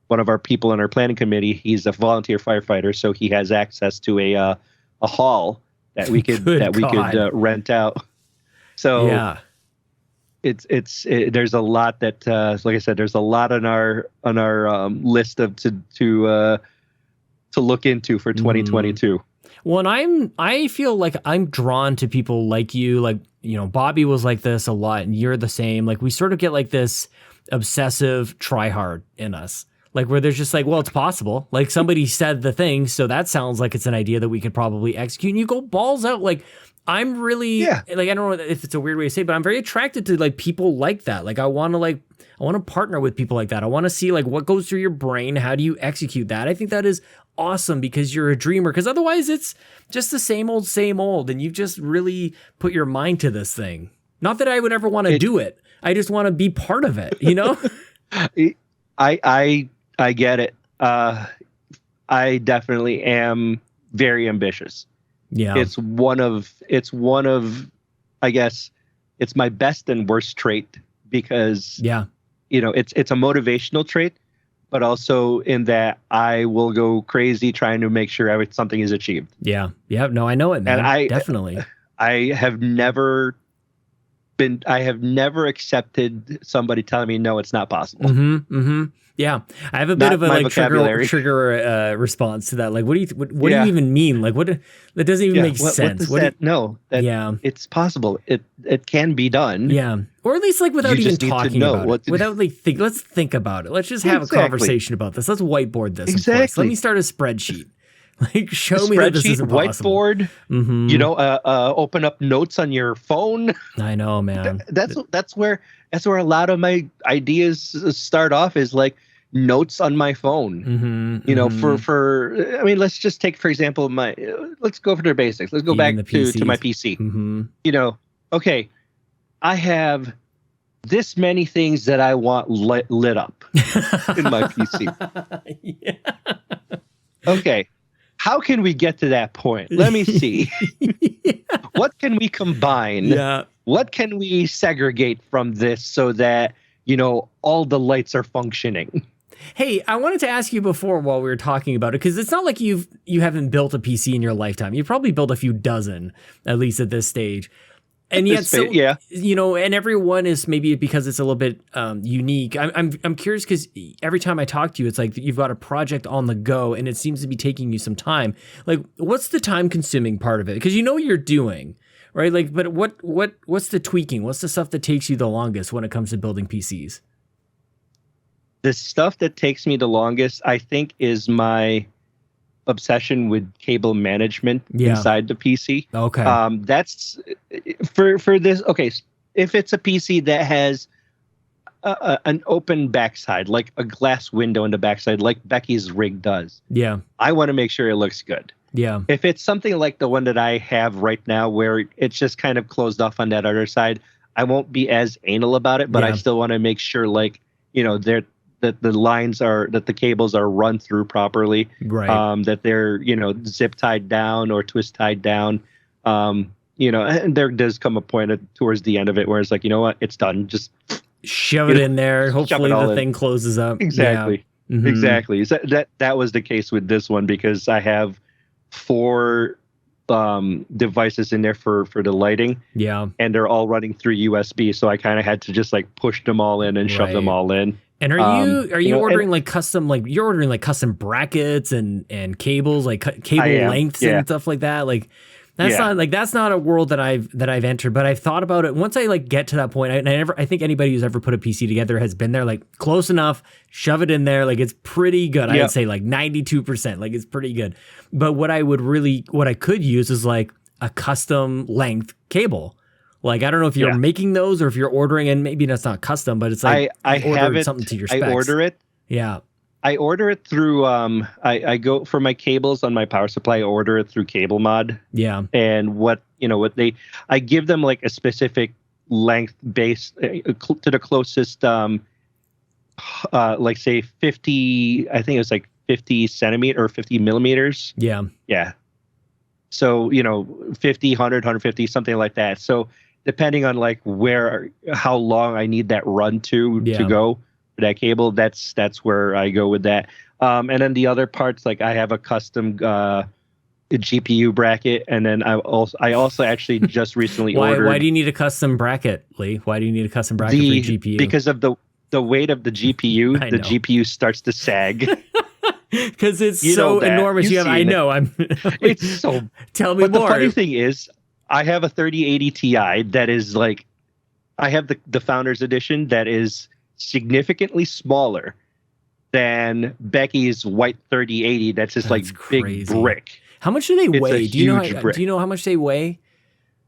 S2: one of our people in our planning committee, he's a volunteer firefighter. So he has access to a hall that we could, rent out. So there's a lot that, like I said, there's a lot on our list of to look into for 2022.
S3: Well, and I feel like I'm drawn to people like you, like, Bobby was like this a lot and you're the same. Like we sort of get like this obsessive try hard in us, like where there's just like, well, it's possible. Like somebody said the thing. So that sounds like it's an idea that we could probably execute, and you go balls out. Like I'm really like, I don't know if it's a weird way to say, but I'm very attracted to like people like that. Like I want to partner with people like that. I want to see like what goes through your brain. How do you execute that? I think that is awesome because you're a dreamer, because otherwise it's just the same old, and you've just really put your mind to this thing. Not that I would ever want to do it. I just want to be part of it,
S2: I get it. I definitely am very ambitious. Yeah. It's one of I guess it's my best and worst trait, because it's a motivational trait, but also in that I will go crazy trying to make sure something is achieved.
S3: Yeah. Yeah. No, I know it, man. And definitely.
S2: I have never accepted somebody telling me, no, it's not possible.
S3: Yeah. I have a bit of a like trigger response to that. Like, what do you even mean? Like, that doesn't even make sense.
S2: It's possible. It can be done.
S3: Yeah. Or at least like without even talking about it. Without like let's think about it. Let's just have a conversation about this. Let's whiteboard this. Exactly. Let me start a spreadsheet. Like, show me that this isn't possible.
S2: Whiteboard, open up notes on your phone.
S3: I know, man.
S2: That's where a lot of my ideas start off, is like notes on my phone. For I mean, let's just take, for example, let's go for the basics. Let's go back to my PC. Okay, I have this many things that I want lit up in my PC. Okay. How can we get to that point? Let me see. What can we combine? Yeah. What can we segregate from this so that, all the lights are functioning?
S3: Hey, I wanted to ask you before while we were talking about it, because it's not like you haven't built a PC in your lifetime. You've probably built a few dozen, at least at this stage. And yet, and everyone is, maybe because it's a little bit unique. I'm curious, because every time I talk to you, it's like you've got a project on the go, and it seems to be taking you some time. Like, what's the time-consuming part of it? Because you know what you're doing, right? Like, but what's the tweaking? What's the stuff that takes you the longest when it comes to building PCs?
S2: The stuff that takes me the longest, I think, is my obsession with cable management inside the PC.
S3: Okay.
S2: That's for this. Okay. If it's a PC that has an open backside, like a glass window in the backside, like Becky's rig does. Yeah. I want to make sure it looks good. Yeah. If it's something like the one that I have right now, where it's just kind of closed off on that other side, I won't be as anal about it, but I still want to make sure, like, that the lines that the cables are run through properly, right? That they're, zip tied down or twist tied down. And there does come a point towards the end of it where it's like, you know what, it's done. Just
S3: shove it in there. Hopefully the thing closes up.
S2: Exactly. Yeah. Mm-hmm. Exactly. So that was the case with this one, because I have 4 devices in there for the lighting. Yeah. And they're all running through USB. So I kind of had to just like push them all in and shove them all in.
S3: And are you ordering like custom, like you're ordering like custom brackets and cables, like cable lengths and stuff like that? Like that's not a world that I've entered, but I've thought about it. Once I like get to that point, I think anybody who's ever put a PC together has been there, like close enough, shove it in there. Like it's pretty good. I'd say like 92%, like it's pretty good. But what I could use is like a custom length cable. Like, I don't know if you're making those or if you're ordering, and maybe that's not custom, but it's like
S2: I have it,
S3: something to your specs.
S2: I order it.
S3: Yeah.
S2: I order it through, I go for my cables on my power supply, I order it through Cable Mod. Yeah. And I give them like a specific length base to the closest like say 50, I think it was like 50 centimeter or 50 millimeters.
S3: Yeah.
S2: Yeah. So, 50, 100, 150, something like that. So depending on like how long I need that run to go for that cable, that's where I go with that. And then the other parts, like I have a custom GPU bracket, and then I also actually just recently ordered.
S3: Why do you need a custom bracket, Lee? Why do you need a custom bracket for your GPU?
S2: Because of the weight of the GPU, the GPU starts to sag.
S3: Because it's so enormous. I know.
S2: It's so.
S3: Tell me more.
S2: The funny thing is, I have a 3080 Ti that is like, I have the Founders Edition that is significantly smaller than Becky's white 3080. That's just like big brick.
S3: How much do they weigh? Do you know how much they weigh?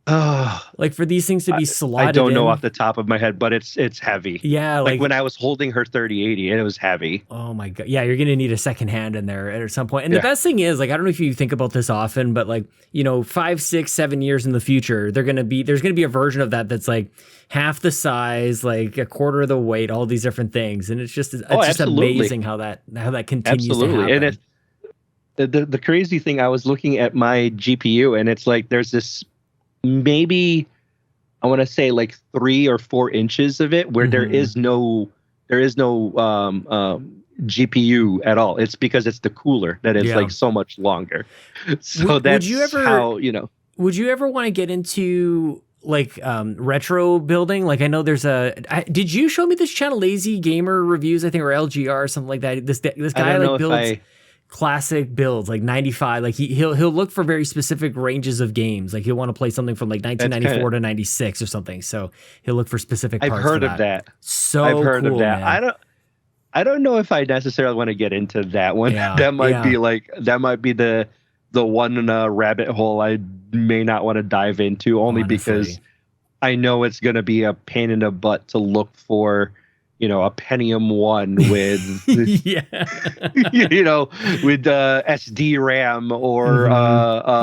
S3: Like for these things to be slotted
S2: I don't know off the top of my head, but it's heavy.
S3: Yeah,
S2: like when I was holding her 3080, and it was heavy.
S3: Oh my god! Yeah, you're gonna need a second hand in there at some point. And the best thing is, like, I don't know if you think about this often, but like 5, 6, 7 years in the future, there's gonna be a version of that that's like half the size, like a quarter of the weight, all these different things, and it's just amazing how that continues to happen.
S2: And the crazy thing, I was looking at my GPU, and it's like there's this. Maybe I want to say like 3 or 4 inches of it where there is no GPU at all. It's because it's the cooler that is like so much longer. So Would you ever want to get into like retro building? Like I know there's did you show me this channel, Lazy Gamer Reviews, I think, or LGR or something like that? This guy like builds classic builds, like 95. Like he'll look for very specific ranges of games. Like he'll want to play something from like 1994 to 96 or something. So he'll look for specific parts. I've heard of that.
S3: I've heard of that.
S2: Man. I don't know if I necessarily want to get into that one. Yeah, that might be the one rabbit hole I may not want to dive into, only because I know it's going to be a pain in the butt to look for a Pentium 1 with, with SD RAM or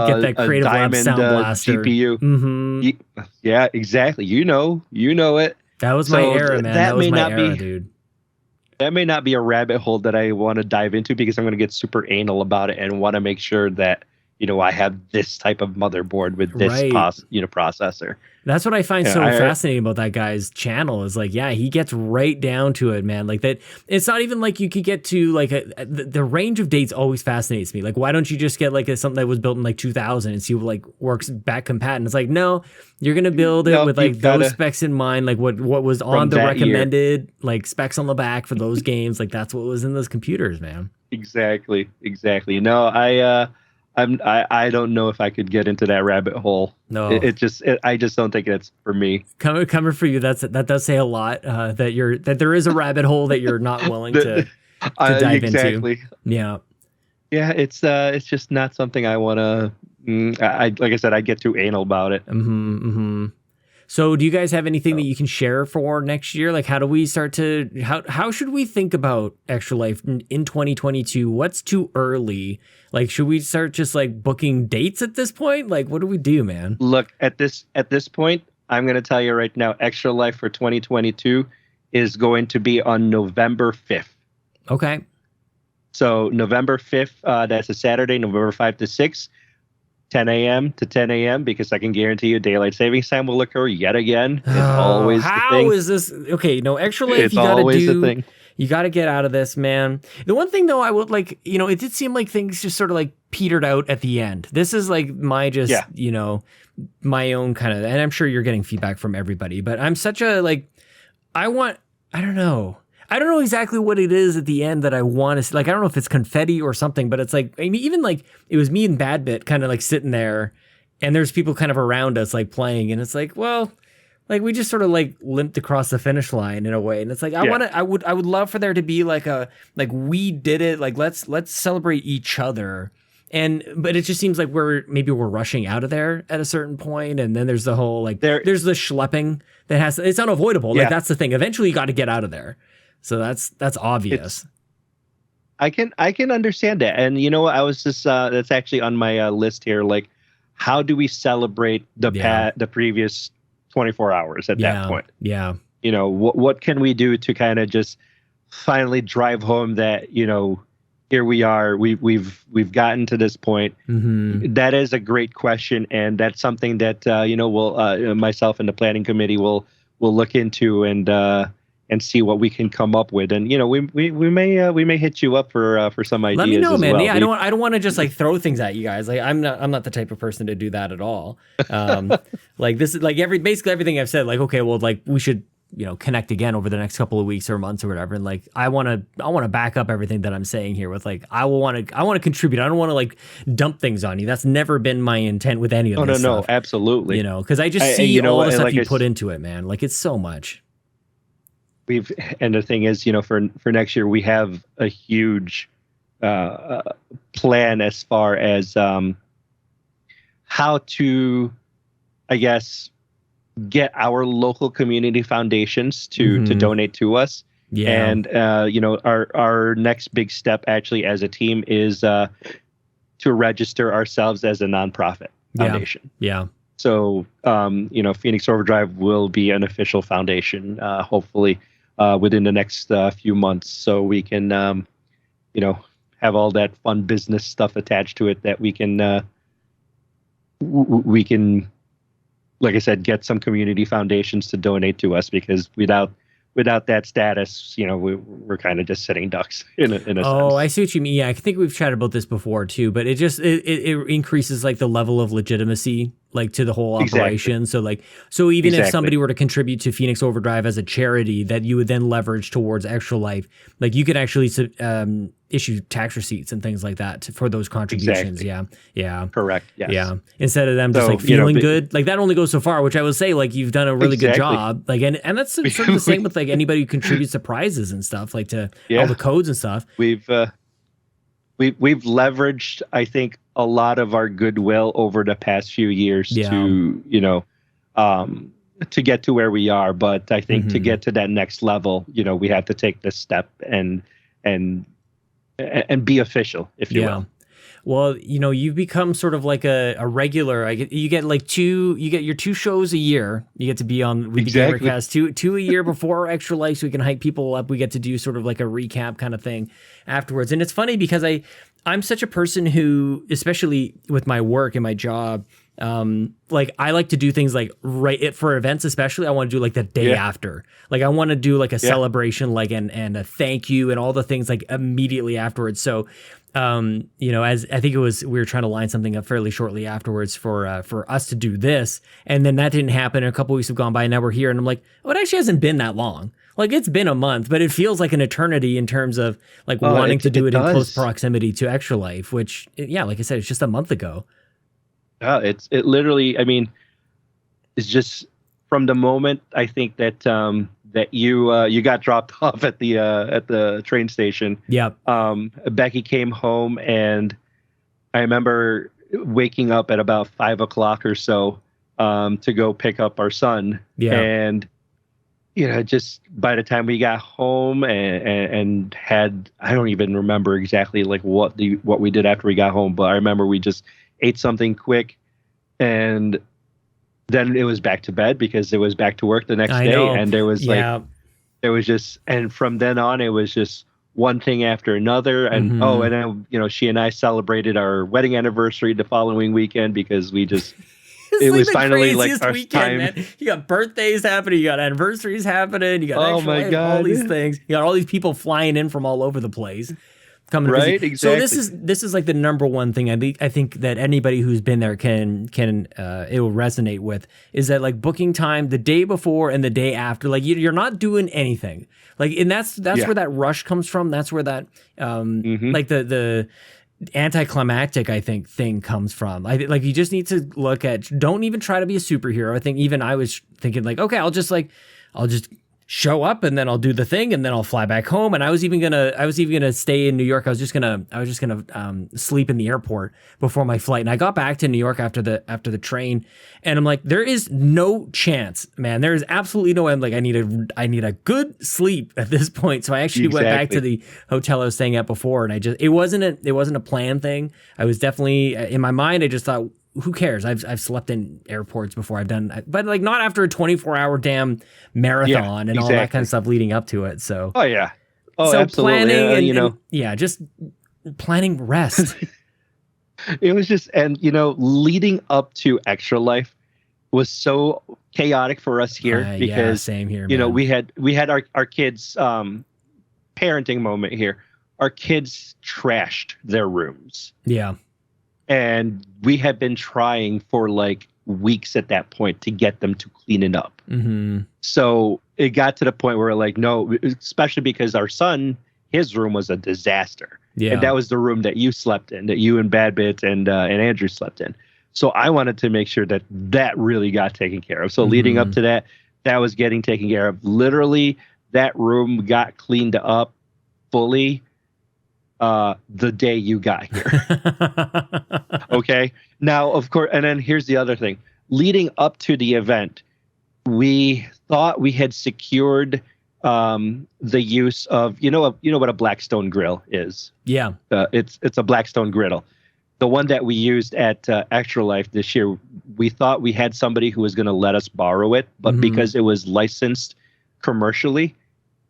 S3: get that Creative Lab Sound Blaster
S2: GPU. Yeah, exactly. You know it.
S3: That was my era, man. That was my era, dude.
S2: That may not be a rabbit hole that I want to dive into, because I'm going to get super anal about it and want to make sure that I have this type of motherboard with this processor.
S3: That's what I find so fascinating about that guy's channel is like, he gets right down to it, man. Like that, it's not even like you could get to like the range of dates always fascinates me. Like, why don't you just get like something that was built in like 2000 and see what like works back compat? And it's like, no, you're going to build it with like those specs in mind, like what was on the recommended like specs on the back for those games. Like that's what was in those computers, man.
S2: Exactly. No, I don't know if I could get into that rabbit hole.
S3: No,
S2: I just don't think it's for me.
S3: Coming for you, that does say a lot. That there is a rabbit hole that you're not willing to dive into. Yeah,
S2: it's just not something I want to. Like I said, I get too anal about it.
S3: So do you guys have anything that you can share for next year? Like how do we start to how should we think about Extra Life in 2022? What's too early? Like should we start just like booking dates at this point? Like what do we do, man?
S2: Look, at this point, I'm going to tell you right now, Extra Life for 2022 is going to be on November 5th.
S3: Okay.
S2: So November 5th, that's a Saturday, November 5th to 6th. 10 a.m. to 10 a.m. because I can guarantee you daylight savings time will occur yet again. It's always the thing.
S3: How is this? Okay, no, Extra Life,
S2: it's always the thing.
S3: You got to get out of this, man. The one thing, though, I would like, it did seem like things just sort of like petered out at the end. This is like my my own kind of, and I'm sure you're getting feedback from everybody, but I'm such a like, I don't know exactly what it is at the end that I want to see. Like, I don't know if it's confetti or something, but it's like, I mean, even like it was me and Badbit kind of like sitting there and there's people kind of around us like playing. And it's like, well, like we just sort of like limped across the finish line in a way. And it's like, I would love for there to be like we did it. Like, let's celebrate each other. But it just seems like we're rushing out of there at a certain point. And then there's the whole, like, there's the schlepping that it's unavoidable. Like that's the thing. Eventually you got to get out of there. So that's obvious.
S2: I can understand that. And you know what? I was just that's actually on my list here. Like, how do we celebrate the previous 24 hours at that point?
S3: Yeah.
S2: What can we do to kind of just finally drive home that, here we are. We've gotten to this point.
S3: Mm-hmm.
S2: That is a great question, and that's something that we'll myself and the planning committee will look into and see what we can come up with. And we may hit you up for some ideas.
S3: Let me know,
S2: as
S3: man.
S2: well.
S3: Yeah, I don't want to just like throw things at you guys. Like I'm not the type of person to do that at all. Like this is like basically everything I've said. Like, okay, well, like we should connect again over the next couple of weeks or months or whatever. And like I want to back up everything that I'm saying here with like I want to contribute. I don't want to like dump things on you. That's never been my intent with any of this stuff.
S2: No, absolutely.
S3: Because I just see all the stuff you put into it, man. Like it's so much.
S2: And the thing is, for next year we have a huge plan as far as how to, I guess, get our local community foundations to donate to us.
S3: Yeah.
S2: And our next big step actually as a team is to register ourselves as a nonprofit foundation.
S3: Yeah.
S2: So Phoenix Overdrive will be an official foundation, hopefully within the next few months, so we can have all that fun business stuff attached to it that we can like I said, get some community foundations to donate to us, because without that status, we're kind of just sitting ducks in a sense.
S3: Oh, I see what you mean. Yeah, I think we've chatted about this before too, but it just it increases like the level of legitimacy like to the whole operation.
S2: Exactly.
S3: So even if somebody were to contribute to Phoenix Overdrive as a charity that you would then leverage towards Extra Life, like you could actually issue tax receipts and things like that for those contributions.
S2: Exactly.
S3: Yeah.
S2: Correct. Yes.
S3: Yeah. Instead of them just like feeling good, like that only goes so far, which I would say like you've done a really good job. Like, and that's sort of the same with like anybody who contributes to prizes and stuff, like to all the codes and stuff.
S2: We've leveraged, I think, a lot of our goodwill over the past few years to get to where we are. But I think to get to that next level, we have to take this step and be official, if you will.
S3: Well, you've become sort of like a regular. You get your 2 shows a year. You get to be on with the GamerCast two a year before Extra Life, so we can hype people up. We get to do sort of like a recap kind of thing afterwards. And it's funny because I'm such a person who, especially with my work and my job, like I like to do things like for events, especially I want to do like the day after. Like I want to do like a celebration, like and a thank you and all the things like immediately afterwards. So as I think we were trying to line something up fairly shortly afterwards for us to do this, and then that didn't happen. A couple weeks have gone by, and now we're here, and I'm like, oh, it actually hasn't been that long. Like it's been a month, but it feels like an eternity in terms of like wanting to do it in close proximity to Extra Life, which like I said, it's just a month ago.
S2: It literally, I mean, it's just from the moment I think that that you got dropped off at the train station.
S3: Yeah.
S2: Becky came home, and I remember waking up at about 5:00 or so to go pick up our son.
S3: Yeah.
S2: And just by the time we got home and had, I don't even remember exactly like what we did after we got home, but I remember we just ate something quick, and then it was back to bed because it was back to work the next day. And there was and from then on, it was just one thing after another. And and then, she and I celebrated our wedding anniversary the following weekend because we just, it was finally like our time.
S3: Man. You got birthdays happening, you got anniversaries happening, you got all these things. You got all these people flying in from all over the place. Coming
S2: right,
S3: to
S2: exactly.
S3: So this is like the number one thing I think that anybody who's been there can it will resonate with, is that like booking time the day before and the day after, like you're not doing anything, like, and that's where that rush comes from. That's where that like the anticlimactic, I think, thing comes from. I like you just need to look at, don't even try to be a superhero. I think even I was thinking like, okay, I'll just show up and then I'll do the thing and then I'll fly back home. And I was even gonna stay in New York. I was just gonna sleep in the airport before my flight. And I got back to New York after the train, and I'm like, there is no chance, man. There is absolutely no way. I'm like, I need a good sleep at this point. So I actually went back to the hotel I was staying at before, and it wasn't a planned thing. I was definitely in my mind. I just thought, who cares? I've slept in airports before. I've done, but like not after a 24-hour damn marathon and all that kind of stuff leading up to it. So
S2: Oh,
S3: so
S2: absolutely.
S3: planning
S2: You know,
S3: and yeah, just planning rest.
S2: it was just, and you know, leading up to Extra Life was so chaotic for us here
S3: Yeah,
S2: because
S3: same here,
S2: you know
S3: man.
S2: we had our kids parenting moment here. Our kids trashed their rooms,
S3: Yeah.
S2: and we had been trying for like weeks at that point to get them to clean it up.
S3: Mm-hmm.
S2: So it got to the point where we're like, no, especially because our son, his room was a disaster.
S3: Yeah.
S2: And that was the room that you slept in, that you and Bad Bit and Andrew slept in. So I wanted to make sure that that really got taken care of. So leading up to that, that was getting taken care of. Literally, that room got cleaned up fully the day you got here. Okay. Now, of course, and then here's the other thing. Leading up to the event, we thought we had secured the use of you know what a Blackstone grill is.
S3: Yeah.
S2: It's a Blackstone griddle. The one that we used at Extra Life this year, we thought we had somebody who was going to let us borrow it, but because it was licensed commercially,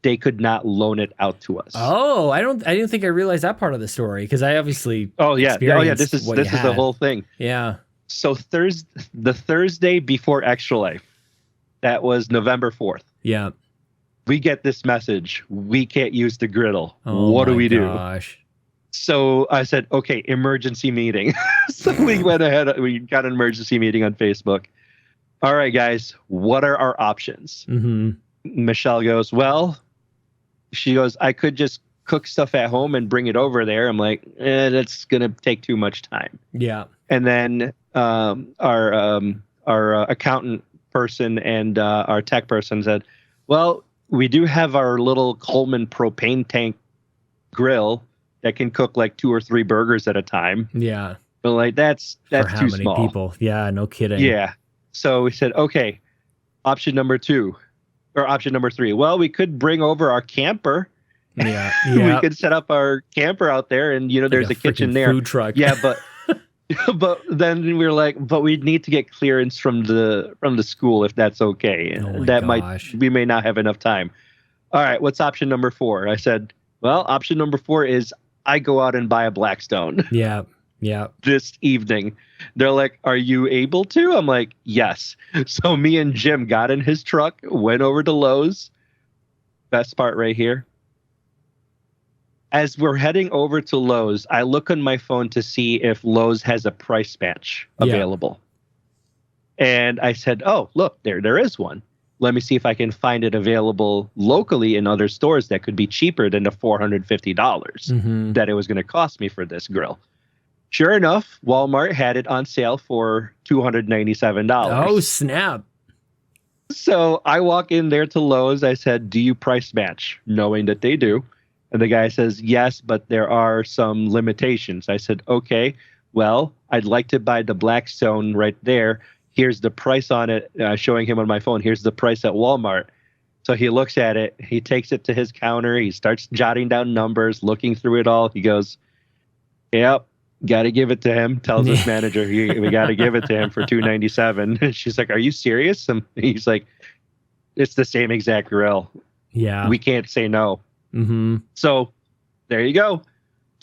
S2: they could not loan it out to us.
S3: Oh, I didn't think I realized that part of the story because I obviously
S2: This is the whole thing.
S3: Yeah.
S2: So the Thursday before Extra Life, that was November 4th.
S3: Yeah.
S2: We get this message. We can't use the griddle.
S3: Oh,
S2: what do we do?
S3: Gosh.
S2: So I said, okay, emergency meeting. So we went ahead. We got an emergency meeting on Facebook. All right, guys, what are our options?
S3: Mm-hmm.
S2: Michelle goes, well, she goes, I could just cook stuff at home and bring it over there. I'm like, that's going to take too much time.
S3: Yeah.
S2: And then our accountant person and our tech person said, well, we do have our little Coleman propane tank grill that can cook like 2 or 3 burgers at a time.
S3: Yeah.
S2: But like that's
S3: For how
S2: too
S3: many
S2: small.
S3: people? Yeah, no kidding.
S2: Yeah. So we said, okay, option number 2 or option number 3. Well, we could bring over our camper.
S3: Yeah.
S2: We could set up our camper out there and there's a kitchen
S3: freaking
S2: there.
S3: Food truck.
S2: Yeah, but then we were like, but we need to get clearance from the school if that's okay.
S3: Oh
S2: That
S3: gosh.
S2: we may not have enough time. All right, what's option number 4? I said, well, option number 4 is I go out and buy a Blackstone.
S3: Yeah. Yeah.
S2: This evening. They're like, are you able to? I'm like, yes. So me and Jim got in his truck, went over to Lowe's. Best part right here. As we're heading over to Lowe's, I look on my phone to see if Lowe's has a price match available. Yeah. And I said, oh, look, there is one. Let me see if I can find it available locally in other stores that could be cheaper than the $450 that it was going to cost me for this grill. Sure enough, Walmart had it on sale for $297.
S3: Oh, snap.
S2: So I walk in there to Lowe's. I said, do you price match? Knowing that they do. And the guy says, yes, but there are some limitations. I said, okay, well, I'd like to buy the Blackstone right there. Here's the price on it, showing him on my phone. Here's the price at Walmart. So he looks at it. He takes it to his counter. He starts jotting down numbers, looking through it all. He goes, yep, got to give it to him. Tells his manager, we got to give it to him for $297. She's like, are you serious? And he's like, it's the same exact grill.
S3: Yeah.
S2: We can't say no. So there you go.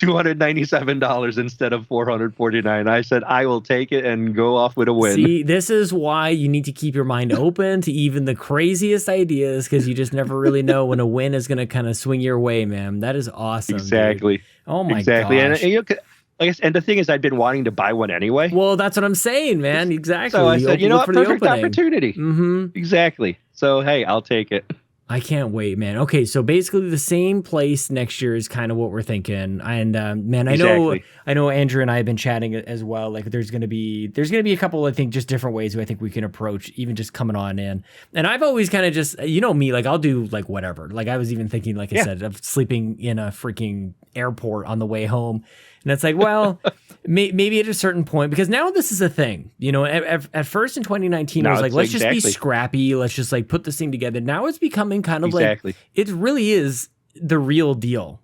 S2: $297 instead of $449. I said, I will take it and go off with a win.
S3: See, this is why you need to keep your mind open to even the craziest ideas, because you just never really know when a win is going to kind of swing your way, man. That is awesome.
S2: Exactly.
S3: Dude. Oh my
S2: exactly.
S3: gosh.
S2: And the thing is, I'd been wanting to buy one anyway.
S3: Well, that's what I'm saying, man. Exactly.
S2: So I said, what, perfect opportunity.
S3: Mm-hmm.
S2: Exactly. So, hey, I'll take it.
S3: I can't wait, man. Okay, so basically the same place next year is kind of what we're thinking. And man, I know Andrew and I have been chatting as well. Like there's gonna be a couple, I think, just different ways I think we can approach even just coming on in. And I've always kind of just, me, like I'll do like whatever. Like I was even thinking, like I said, of sleeping in a freaking airport on the way home. And it's like, well, maybe at a certain point, because now this is a thing, at first in 2019, I was like, let's just be scrappy. Let's just like put this thing together. Now it's becoming kind of like, it really is the real deal,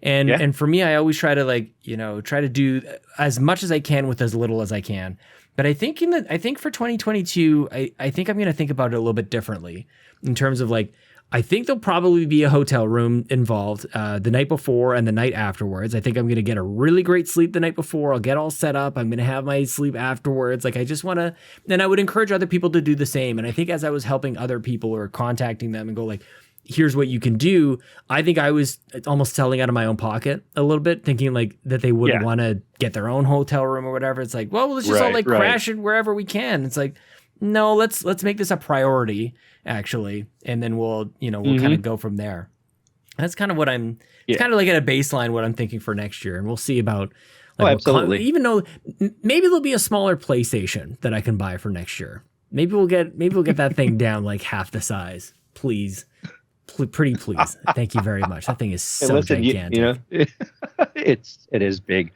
S3: and for me, I always try to do as much as I can with as little as I can. But I think for 2022, I think I'm going to think about it a little bit differently in terms of like, I think there'll probably be a hotel room involved the night before and the night afterwards. I think I'm going to get a really great sleep the night before. I'll get all set up. I'm going to have my sleep afterwards. Like, I just want to, and I would encourage other people to do the same. And I think as I was helping other people or contacting them and go like, here's what you can do, I think I was almost selling out of my own pocket a little bit, thinking like that they wouldn't want to get their own hotel room or whatever. It's like, well, let's just all like crash it wherever we can. It's like, no, let's make this a priority actually, and then we'll kind of go from there. That's kind of what it's kind of like at a baseline what I'm thinking for next year, and we'll see about like,
S2: absolutely.
S3: Even though maybe there'll be a smaller PlayStation that I can buy for next year. Maybe we'll get that thing down like half the size, please. Pretty please. Thank you very much. That thing is so gigantic.
S2: It is big.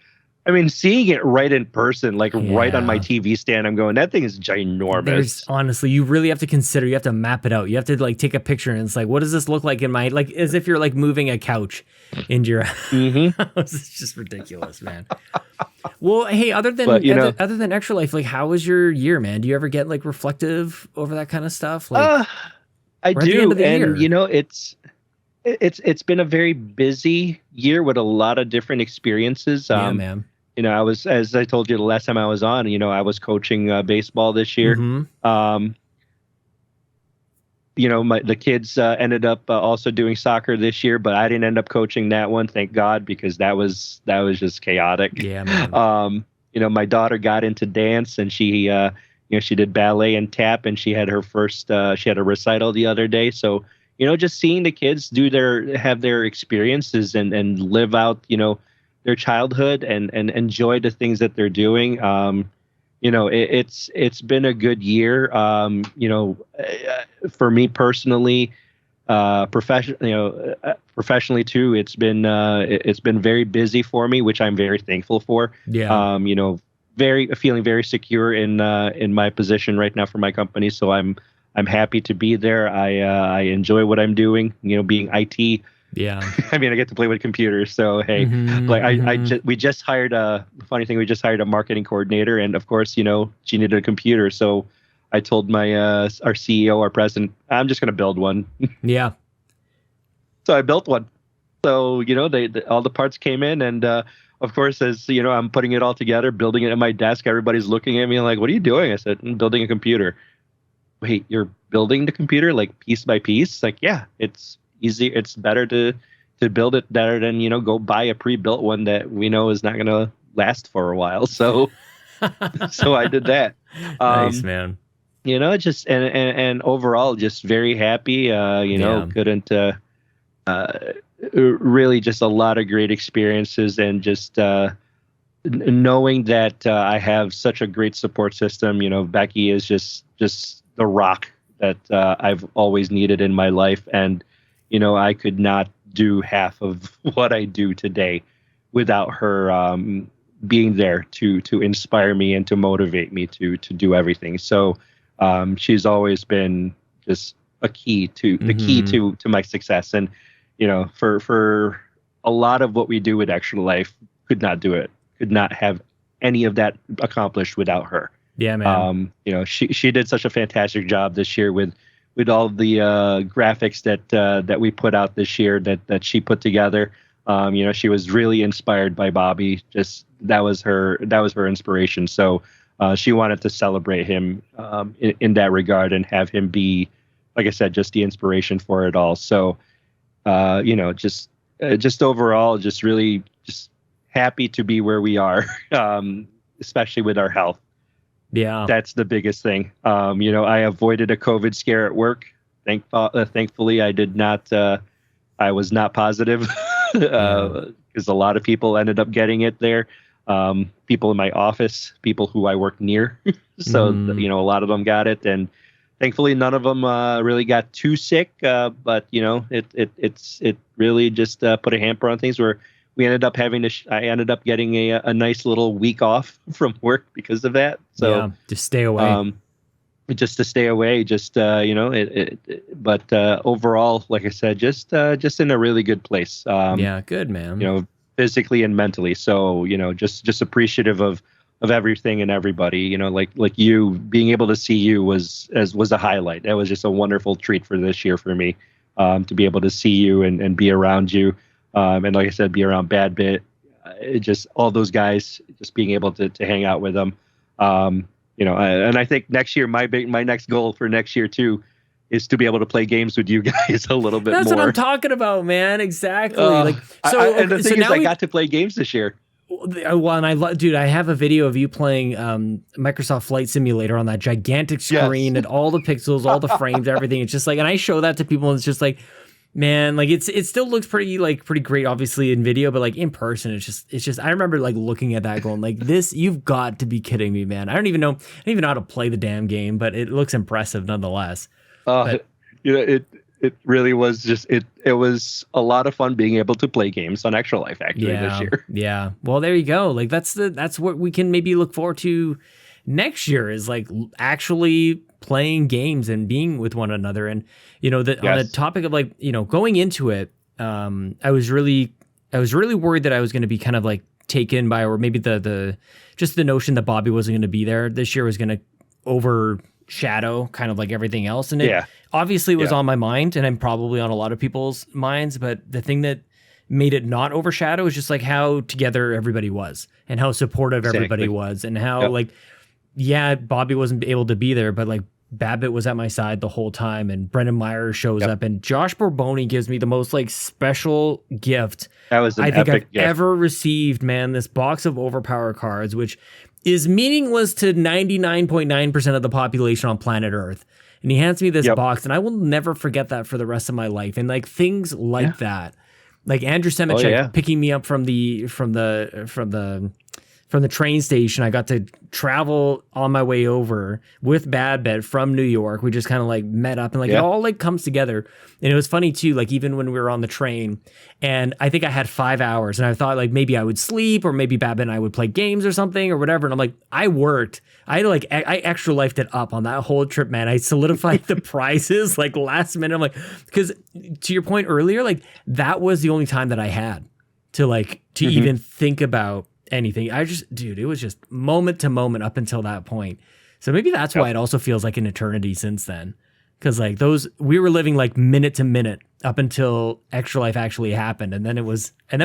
S2: I mean, seeing it right in person, like right on my TV stand, I'm going, that thing is ginormous.
S3: Honestly, you really have to consider, you have to map it out. You have to like take a picture and it's like, what does this look like in my, like as if you're like moving a couch into your house. It's just ridiculous, man. Well, hey, other than Extra Life, like how was your year, man? Do you ever get like reflective over that kind of stuff? Like,
S2: I do, and year. It's been a very busy year with a lot of different experiences.
S3: Yeah, man.
S2: I was, as I told you the last time I was on, I was coaching baseball this year. The kids ended up also doing soccer this year, but I didn't end up coaching that one, thank God, because that was just chaotic.
S3: Yeah, man.
S2: My daughter got into dance, and she she did ballet and tap, and she had her first she had a recital the other day. So just seeing the kids have their experiences and live out their childhood and enjoy the things that they're doing. It's been a good year. For me personally, professionally too, it's been very busy for me, which I'm very thankful for.
S3: Yeah.
S2: Feeling very secure in my position right now for my company. So I'm happy to be there. I enjoy what I'm doing. Being IT.
S3: Yeah.
S2: I mean, I get to play with computers. So hey, we just hired a marketing coordinator, and of course, she needed a computer. So I told our CEO, our president, I'm just going to build one.
S3: Yeah.
S2: So I built one. So all the parts came in, and of course, as I'm putting it all together, building it at my desk. Everybody's looking at me like, "What are you doing?" I said, "I'm building a computer." Wait, you're building the computer like piece by piece? Like, yeah, it's easy. It's better to build it better than go buy a pre-built one that we know is not going to last for a while. So, so I did that.
S3: Nice, man.
S2: Just and overall, just very happy. Couldn't. Really just a lot of great experiences, and just knowing that I have such a great support system. Becky is just the rock that I've always needed in my life. And, I could not do half of what I do today without her being there to inspire me and to motivate me to do everything. So she's always been just a key to my success. And, for a lot of what we do with Extra Life, could not do it, could not have any of that accomplished without her.
S3: Yeah, man.
S2: She did such a fantastic job this year with all the graphics that we put out this year that she put together. She was really inspired by Bobby. Just that was her inspiration. So she wanted to celebrate him in that regard and have him be, like I said, just the inspiration for it all. So just overall, just really just happy to be where we are, especially with our health.
S3: Yeah,
S2: that's the biggest thing. I avoided a COVID scare at work. Thankfully, I did not. I was not positive because a lot of people ended up getting it there. People in my office, people who I work near. So, a lot of them got it, and thankfully none of them really got too sick. But it really just put a hamper on things where we ended up I ended up getting a nice little week off from work because of that. So
S3: yeah, just stay away.
S2: Just to stay away, but overall, like I said, just in a really good place.
S3: Yeah, good, man.
S2: Physically and mentally. So, just appreciative of everything and everybody, like you being able to see you was a highlight. That was just a wonderful treat for this year for me. to be able to see you and be around you. And like I said, be around Bad Bit, just all those guys, just being able to hang out with them. And I think next year, my next goal for next year too, is to be able to play games with you guys a little bit more.
S3: That's what I'm talking about, man. Exactly.
S2: And the thing is, I got to play games this year.
S3: Well, and dude, I have a video of you playing Microsoft Flight Simulator on that gigantic screen and all the pixels, all the frames, everything. It's just like, and I show that to people, and it's just like, man, like it still looks pretty great, obviously in video, but like in person, it's just. I remember like looking at that, going like, this, you've got to be kidding me, man. I don't even know how to play the damn game, but it looks impressive nonetheless.
S2: It really was just it was a lot of fun being able to play games on Extra Life actually this year.
S3: Yeah. Well, there you go. Like that's what we can maybe look forward to next year, is like actually playing games and being with one another. And on the topic of like, going into it, I was really worried that I was going to be kind of like taken by, or maybe the just the notion that Bobby wasn't going to be there this year was going to overshadow kind of like everything else. And it obviously was on my mind, and I'm probably on a lot of people's minds, but the thing that made it not overshadow is just like how together everybody was and how supportive everybody was, and how Bobby wasn't able to be there, but like Babbitt was at my side the whole time, and Brendan Myers shows up, and Josh Borboni gives me the most like special gift
S2: that was
S3: I think I've ever received, man. This box of Overpower cards, which is meaningless to 99.9% of the population on planet Earth. And he hands me this box, and I will never forget that for the rest of my life. And like things like that, like Andrew Semichek picking me up from the train station. I got to travel on my way over with Bad Bet from New York. We just kind of like met up, and like it all like comes together. And it was funny too, like even when we were on the train, and I think I had 5 hours, and I thought like maybe I would sleep, or maybe Bad Bet and I would play games or something or whatever. And I'm like, I worked. I extra lifed it up on that whole trip, man. I solidified the prizes like last minute. I'm like, because to your point earlier, like that was the only time that I had to even think about anything. It was just moment to moment up until that point. So maybe that's why it also feels like an eternity since then. Because like we were living like minute to minute up until Extra Life actually happened. And then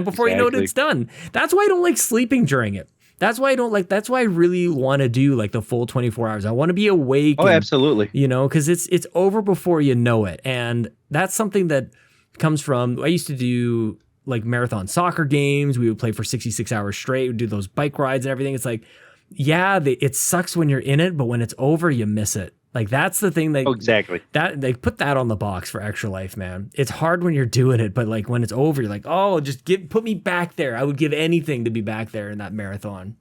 S3: before you know it, it's done. That's why I don't like sleeping during it. That's why I really want to do like the full 24 hours. I want to be awake.
S2: Oh, absolutely.
S3: Because it's over before you know it. And that's something that comes from, I used to do like marathon soccer games. We would play for 66 hours straight. We'd do those bike rides and everything. It's like, it sucks when you're in it, but when it's over, you miss it. Like that's the thing.
S2: Exactly.
S3: That they put that on the box for Extra Life, man. It's hard when you're doing it, but like when it's over, you're like, oh, just put me back there. I would give anything to be back there in that marathon.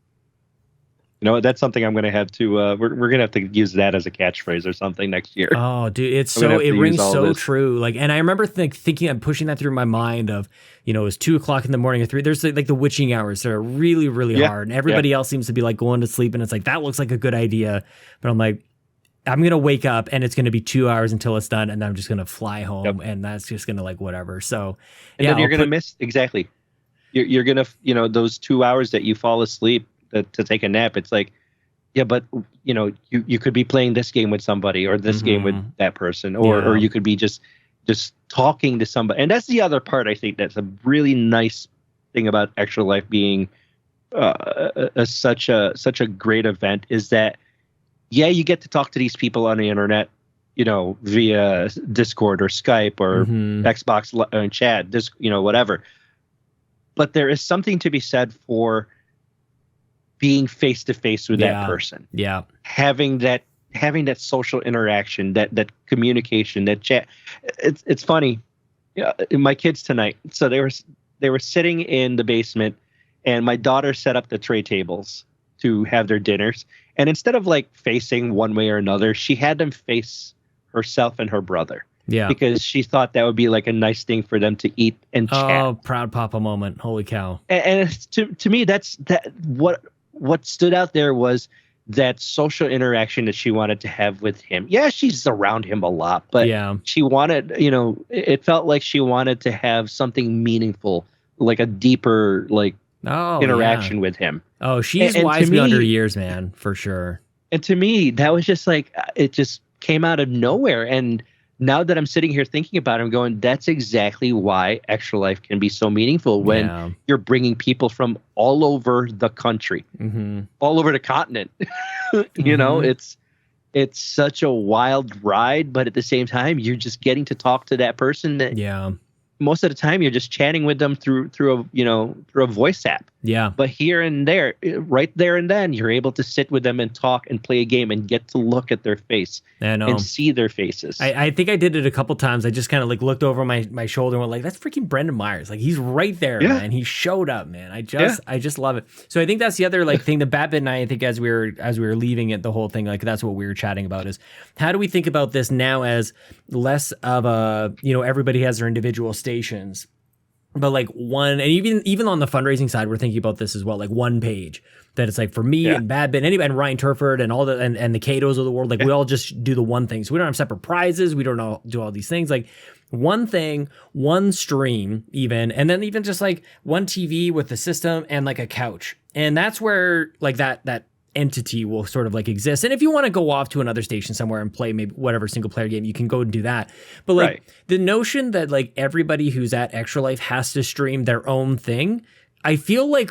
S2: That's something I'm going to have to. We're going to have to use that as a catchphrase or something next year.
S3: Oh, dude, it rings so true. Like, and I remember thinking I'm pushing that through my mind of, it was 2:00 in the morning or 3. There's like the witching hours that are really, really hard, and everybody else seems to be like going to sleep, and it's like that looks like a good idea, but I'm like, I'm going to wake up and it's going to be 2 hours until it's done, and I'm just going to fly home, and that's just going to like whatever. So,
S2: and then you're going to miss exactly. You're going to those 2 hours that you fall asleep to take a nap. It's like, but you could be playing this game with somebody, or this game with that person, or you could be just talking to somebody. And that's the other part. I think that's a really nice thing about Extra Life being such a great event, is that you get to talk to these people on the internet, via Discord or Skype or Xbox chat, whatever. But there is something to be said for being face to face with that person. Yeah. Having that social interaction, that communication, that chat. It's funny. My kids tonight, so they were sitting in the basement, and my daughter set up the tray tables to have their dinners. And instead of like facing one way or another, she had them face herself and her brother. Yeah. Because she thought that would be like a nice thing for them to eat and chat.
S3: Oh, proud papa moment. Holy cow.
S2: And to me, that's what stood out there was that social interaction that she wanted to have with him. Yeah, she's around him a lot, but she wanted, it felt like she wanted to have something meaningful, like a deeper, like interaction with him.
S3: Oh, she's wise beyond her years, man, for sure.
S2: And to me, that was just like, it just came out of nowhere. And now that I'm sitting here thinking about it, I'm going, that's exactly why Extra Life can be so meaningful when you're bringing people from all over the country, all over the continent. You know, it's such a wild ride, but at the same time, you're just getting to talk to that person that most of the time you're just chatting with them through a voice app. Yeah. But here and there, right there and then, you're able to sit with them and talk and play a game and get to look at their face and see their faces.
S3: I think I did it a couple times. I just kind of like looked over my shoulder and went like, that's freaking Brendan Myers. Like he's right there, man. He showed up, man. I just love it. So I think that's the other like thing that Babbitt and I think as we were leaving it, the whole thing, like that's what we were chatting about is how do we think about this now as less of a, everybody has their individual stations. But like one, and even on the fundraising side, we're thinking about this as well. Like one page that it's like for me and Babbitt, and Ryan Turford and all the and the Catos of the world. Like we all just do the one thing. So we don't have separate prizes. We don't all do all these things. Like one thing, one stream, and then even just like one TV with the system and like a couch. And that's where like that entity will sort of like exist. And if you want to go off to another station somewhere and play maybe whatever single player game, you can go and do that. But like the notion that like everybody who's at Extra Life has to stream their own thing, I feel like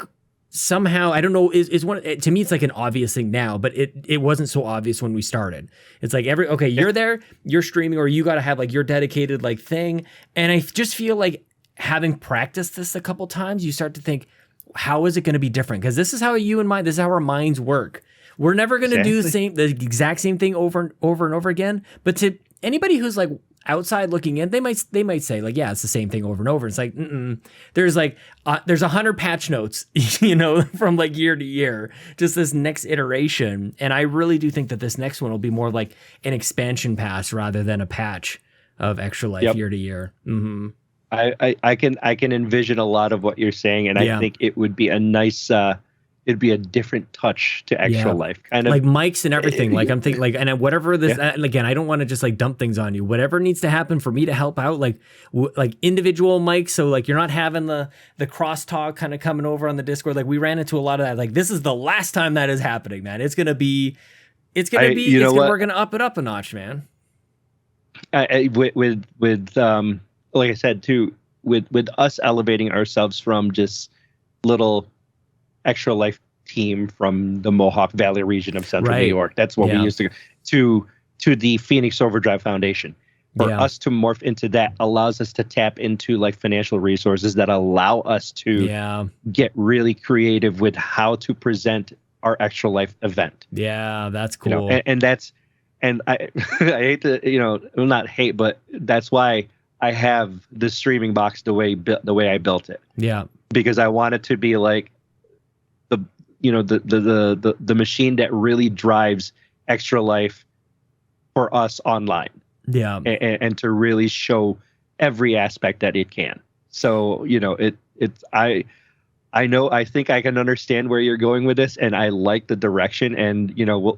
S3: somehow, I don't know, is one, to me, it's like an obvious thing now, but it wasn't so obvious when we started. It's like you're there, you're streaming, or you got to have like your dedicated like thing. And I just feel like having practiced this a couple times, you start to think, how is it going to be different? Because this is how this is how our minds work. We're never going to do the exact same thing over and over again. But to anybody who's like outside looking in, they might say like, yeah, it's the same thing over and over. It's like, there's like, there's 100 patch notes, from like year to year, just this next iteration. And I really do think that this next one will be more like an expansion pass rather than a patch of Extra Life year to year. Mm-hmm.
S2: I can envision a lot of what you're saying, and I think it would be a nice, it'd be a different touch to Extra Life, kind of
S3: like mics and everything. Like I'm thinking, like, and whatever this, and again, I don't want to just like dump things on you. Whatever needs to happen for me to help out, like individual mics, so like you're not having the crosstalk kind of coming over on the Discord. Like we ran into a lot of that. Like this is the last time that is happening, man. We're gonna up it up a notch, man.
S2: With like I said too, with us elevating ourselves from just little Extra Life team from the Mohawk Valley region of Central New York. That's what we used to go to the Phoenix Overdrive Foundation. For us to morph into that allows us to tap into like financial resources that allow us to get really creative with how to present our Extra Life event.
S3: Yeah, that's cool.
S2: And I hate to, not hate, but that's why I have the streaming box the way I built it. Yeah. Because I want it to be like the machine that really drives Extra Life for us online. Yeah. And to really show every aspect that it can. So, I think I can understand where you're going with this, and I like the direction. And,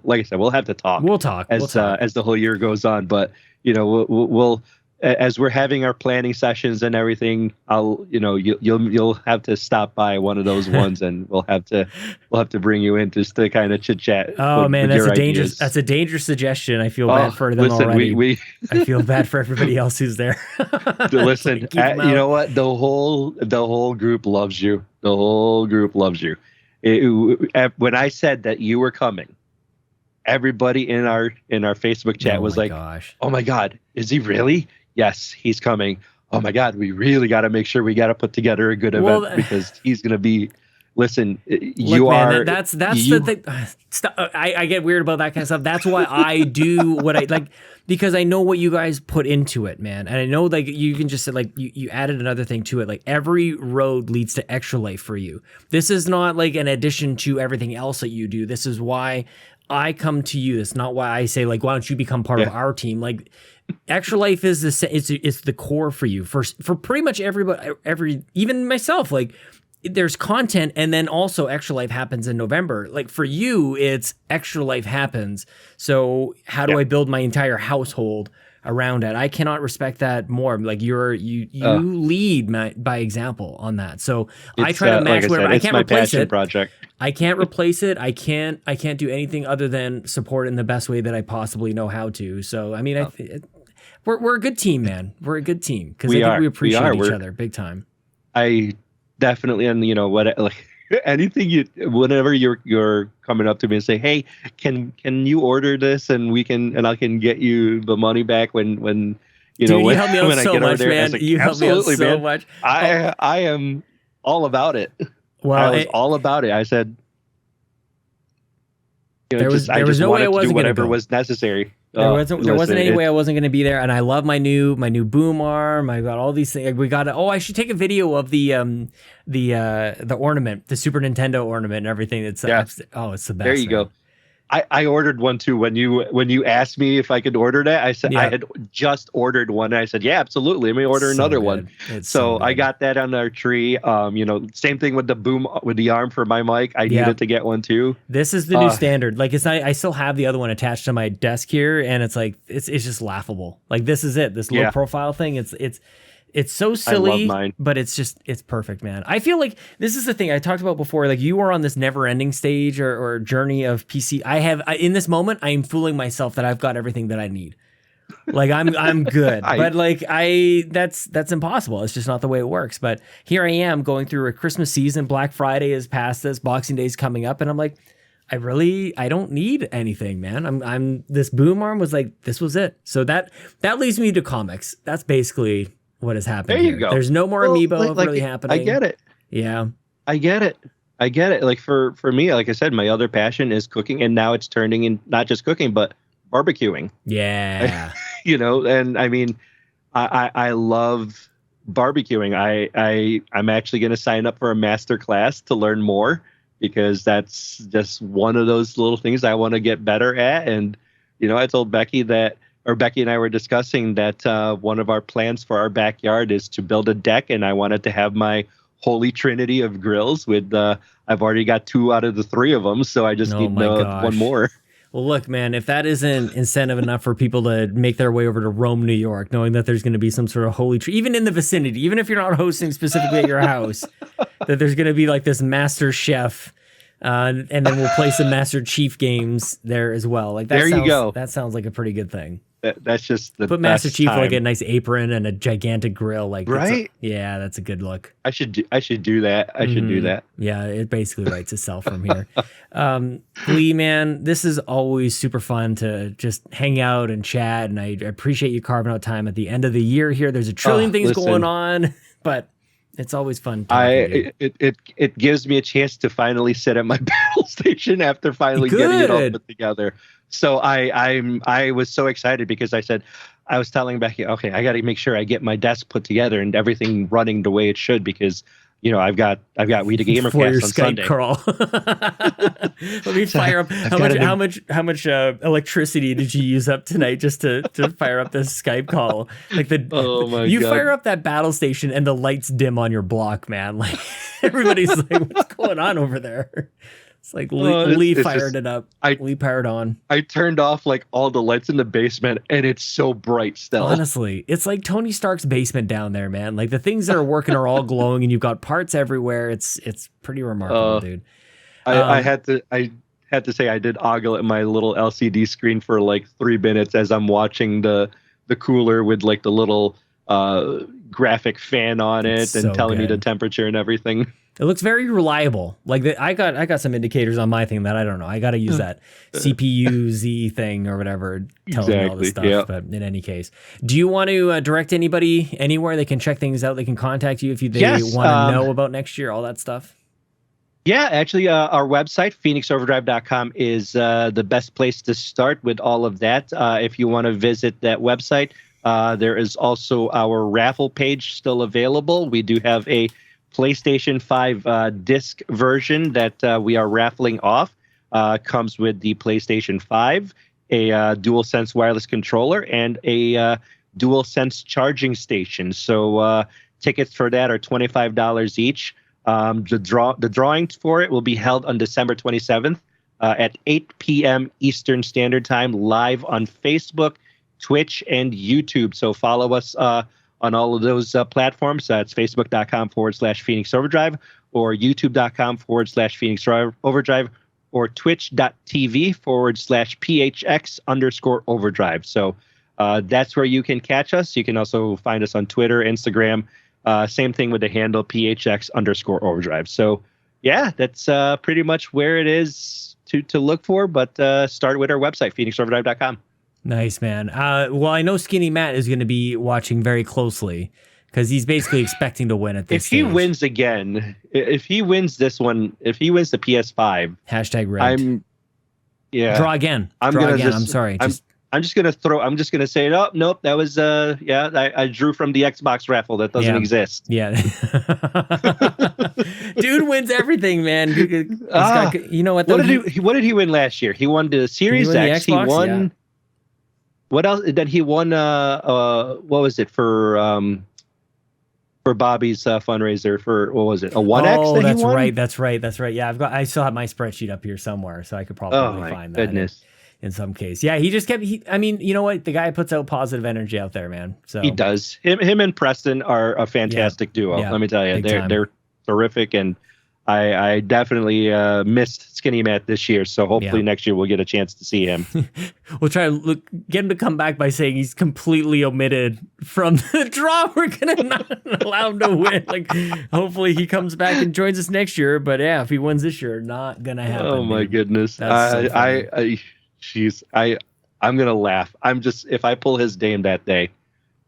S2: like I said, we'll have to talk.
S3: We'll talk
S2: as the whole year goes on. But, we'll as we're having our planning sessions and everything, you'll have to stop by one of those ones, and we'll have to bring you in just to kind of chit chat.
S3: Oh man, that's a dangerous suggestion. I feel bad for them already. I feel bad for everybody else who's there.
S2: Listen, you know what? The whole group loves you. The whole group loves you. When I said that you were coming, everybody in our Facebook chat was like, gosh. "Oh my God, is he really?" Yes, he's coming. Oh my God, we really got to make sure we got to put together a good event because he's going to be. Listen,
S3: that's the thing. I get weird about that kind of stuff. That's why I do what I like, because I know what you guys put into it, man. And I know like you can just like you added another thing to it. Like every road leads to Extra Life for you. This is not like an addition to everything else that you do. This is why I come to you. That's not why I say like, why don't you become part of our team? Like Extra Life is it's the core for you for pretty much everybody, even myself. Like there's content, and then also Extra Life happens in November. Like for you, it's Extra Life happens. So how do I build my entire household around it? I cannot respect that more. Like you lead by example on that. So I try to match whatever. I can't replace it.
S2: Project.
S3: I can't replace it. I can't do anything other than support in the best way that I possibly know how to. So I mean, we're a good team, man. We're a good team because I
S2: We
S3: think
S2: are.
S3: we appreciate each
S2: We're-
S3: other big time.
S2: I definitely, and you know what, like anything whenever you're coming up to me and say, hey, can you order this and I can get you the money back when you know,
S3: Dude,
S2: when,
S3: you helped me out
S2: when I
S3: so
S2: get over
S3: much,
S2: there. I
S3: man.
S2: was like,
S3: You helped me out
S2: absolutely,
S3: so
S2: man.
S3: much.
S2: I am all about it.
S3: Well,
S2: I was all about it. I said, you know,
S3: there was no way I
S2: wanted to
S3: wasn't
S2: do
S3: gonna
S2: whatever
S3: go.
S2: was necessary.
S3: There wasn't any way I
S2: It,
S3: wasn't going to be there, and I love my new boom arm. I got all these things. We got. I should take a video of the ornament, the Super Nintendo ornament, and everything. It's it's the best.
S2: there you
S3: man.
S2: go. I ordered one too. When you asked me if I could order that, I said I had just ordered one. And I said, yeah, absolutely. Let me order another one. So I got that on our tree. You know, same thing with the arm for my mic. I needed to get one too.
S3: This is the new standard. Like it's not. I still have the other one attached to my desk here, and it's like it's just laughable. Like this is it. This low profile thing. It's so silly,
S2: I love mine.
S3: but it's perfect, man. I feel like this is the thing I talked about before. Like you are on this never-ending stage or journey of PC. In this moment, I am fooling myself that I've got everything that I need. Like I'm good, but like that's impossible. It's just not the way it works. But here I am going through a Christmas season. Black Friday is past us. Boxing Day is coming up, and I'm like, I don't need anything, man. I'm this boom arm was like, this was it. So that leads me to comics. That's basically what has happened.
S2: There you go.
S3: There's no more amiibo really happening.
S2: I get it.
S3: Yeah.
S2: I get it. Like for me, like I said, my other passion is cooking, and now it's turning in not just cooking, but barbecuing.
S3: Yeah.
S2: You know, and I mean, I love barbecuing. I'm actually going to sign up for a master class to learn more, because that's just one of those little things I want to get better at. And, you know, I told Becky and I were discussing that one of our plans for our backyard is to build a deck, and I wanted to have my holy trinity of grills with, I've already got 2 out of the 3 of them. So I just need one more.
S3: Well, look, man, if that isn't incentive enough for people to make their way over to Rome, New York, knowing that there's going to be some sort of holy tree, even in the vicinity, even if you're not hosting specifically at your house, that there's going to be like this master chef, and then we'll play some Master Chief games there as well. Like that you go. That sounds like a pretty good thing.
S2: That's just the
S3: Put Master Chief
S2: time.
S3: like a nice apron and a gigantic grill, like
S2: right.
S3: That's a good look.
S2: I should do that. I should do that.
S3: Yeah, it basically writes itself from here. Lee, man, this is always super fun to just hang out and chat, and I appreciate you carving out time at the end of the year here. There's a trillion things going on, but it's always fun.
S2: It gives me a chance to finally sit at my battle station after finally getting it all put together. So I was so excited because I was telling Becky, okay, I got to make sure I get my desk put together and everything running the way it should, because you know I've got We the GamerCast on Sunday.
S3: Crawl. Let me fire up. How much electricity did you use up tonight just to fire up this Skype call? Like you fire up that battle station and the lights dim on your block, man. Like everybody's like, what's going on over there? It's like Lee fired it up. Lee powered on.
S2: I turned off like all the lights in the basement, and it's so bright still.
S3: Honestly, it's like Tony Stark's basement down there, man. Like the things that are working are all glowing, and you've got parts everywhere. It's pretty remarkable, dude.
S2: I had to say I did ogle at my little LCD screen for like 3 minutes as I'm watching the cooler with like the little graphic fan on it and telling me the temperature and everything.
S3: It looks very reliable. Like I got some indicators on my thing that I don't know. I got to use that CPU Z thing or whatever, telling me all this stuff. Yep. But in any case, do you want to direct anybody anywhere they can check things out? They can contact you if they want to know about next year, all that stuff.
S2: Yeah, actually, our website, phoenixoverdrive.com, is the best place to start with all of that. If you want to visit that website, there is also our raffle page still available. We do have a PlayStation 5 disc version that we are raffling off. Comes with the PlayStation 5, a DualSense wireless controller, and a DualSense charging station. So tickets for that are $25 each. The drawing for it will be held on December 27th at 8 p.m. Eastern Standard Time, live on Facebook, Twitch, and YouTube. So follow us on all of those platforms. It's facebook.com/Phoenix Overdrive or youtube.com/Phoenix Overdrive or twitch.tv/PHX_Overdrive. So That's where you can catch us. You can also find us on Twitter, Instagram. Same thing with the handle PHX_Overdrive. So yeah, that's pretty much where it is to look for. But start with our website, PhoenixOverdrive.com.
S3: Nice, man. Well, I know Skinny Matt is going to be watching very closely because he's basically expecting to win at this stage.
S2: If he wins again, if he wins this one, if he wins the PS5,
S3: #red. Draw again. I'm sorry.
S2: I'm just gonna say, oh, nope, that was I drew from the Xbox raffle that doesn't exist.
S3: Yeah. Dude wins everything, man. You know what?
S2: What did he win last year? He won the Series X.
S3: Xbox?
S2: He won. What else? Then he won. What was it for Bobby's fundraiser for? What was it? A 1X?
S3: Oh,
S2: that
S3: that's
S2: he won?
S3: right. That's right. Yeah, I still have my spreadsheet up here somewhere, so I could probably find that.
S2: Goodness.
S3: In some case. Yeah, he just kept, I mean, you know what? The guy puts out positive energy out there, man. So
S2: he does. Him and Preston are a fantastic duo.
S3: Yeah,
S2: let me tell you.
S3: big
S2: They're terrific, and I definitely missed Skinny Matt this year, so hopefully next year we'll get a chance to see him.
S3: We'll try to get him to come back by saying he's completely omitted from the draw. We're gonna not allow him to win. Like, hopefully he comes back and joins us next year. But yeah, if he wins this year, not gonna happen.
S2: Oh my goodness.
S3: That's
S2: I'm gonna laugh. If I pull his name that day,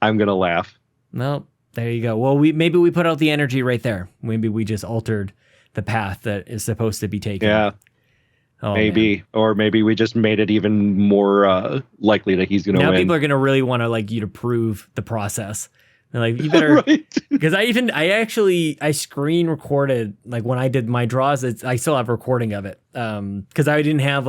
S2: I'm gonna laugh.
S3: Well, there you go. Well, maybe we put out the energy right there. Maybe we just altered the path that is supposed to be taken.
S2: Yeah. Maybe. Man. Or maybe we just made it even more likely that he's gonna win.
S3: Now people are gonna really want to you to prove the process. They're like, you better, because I screen recorded when I did my draws. I still have recording of it because I didn't have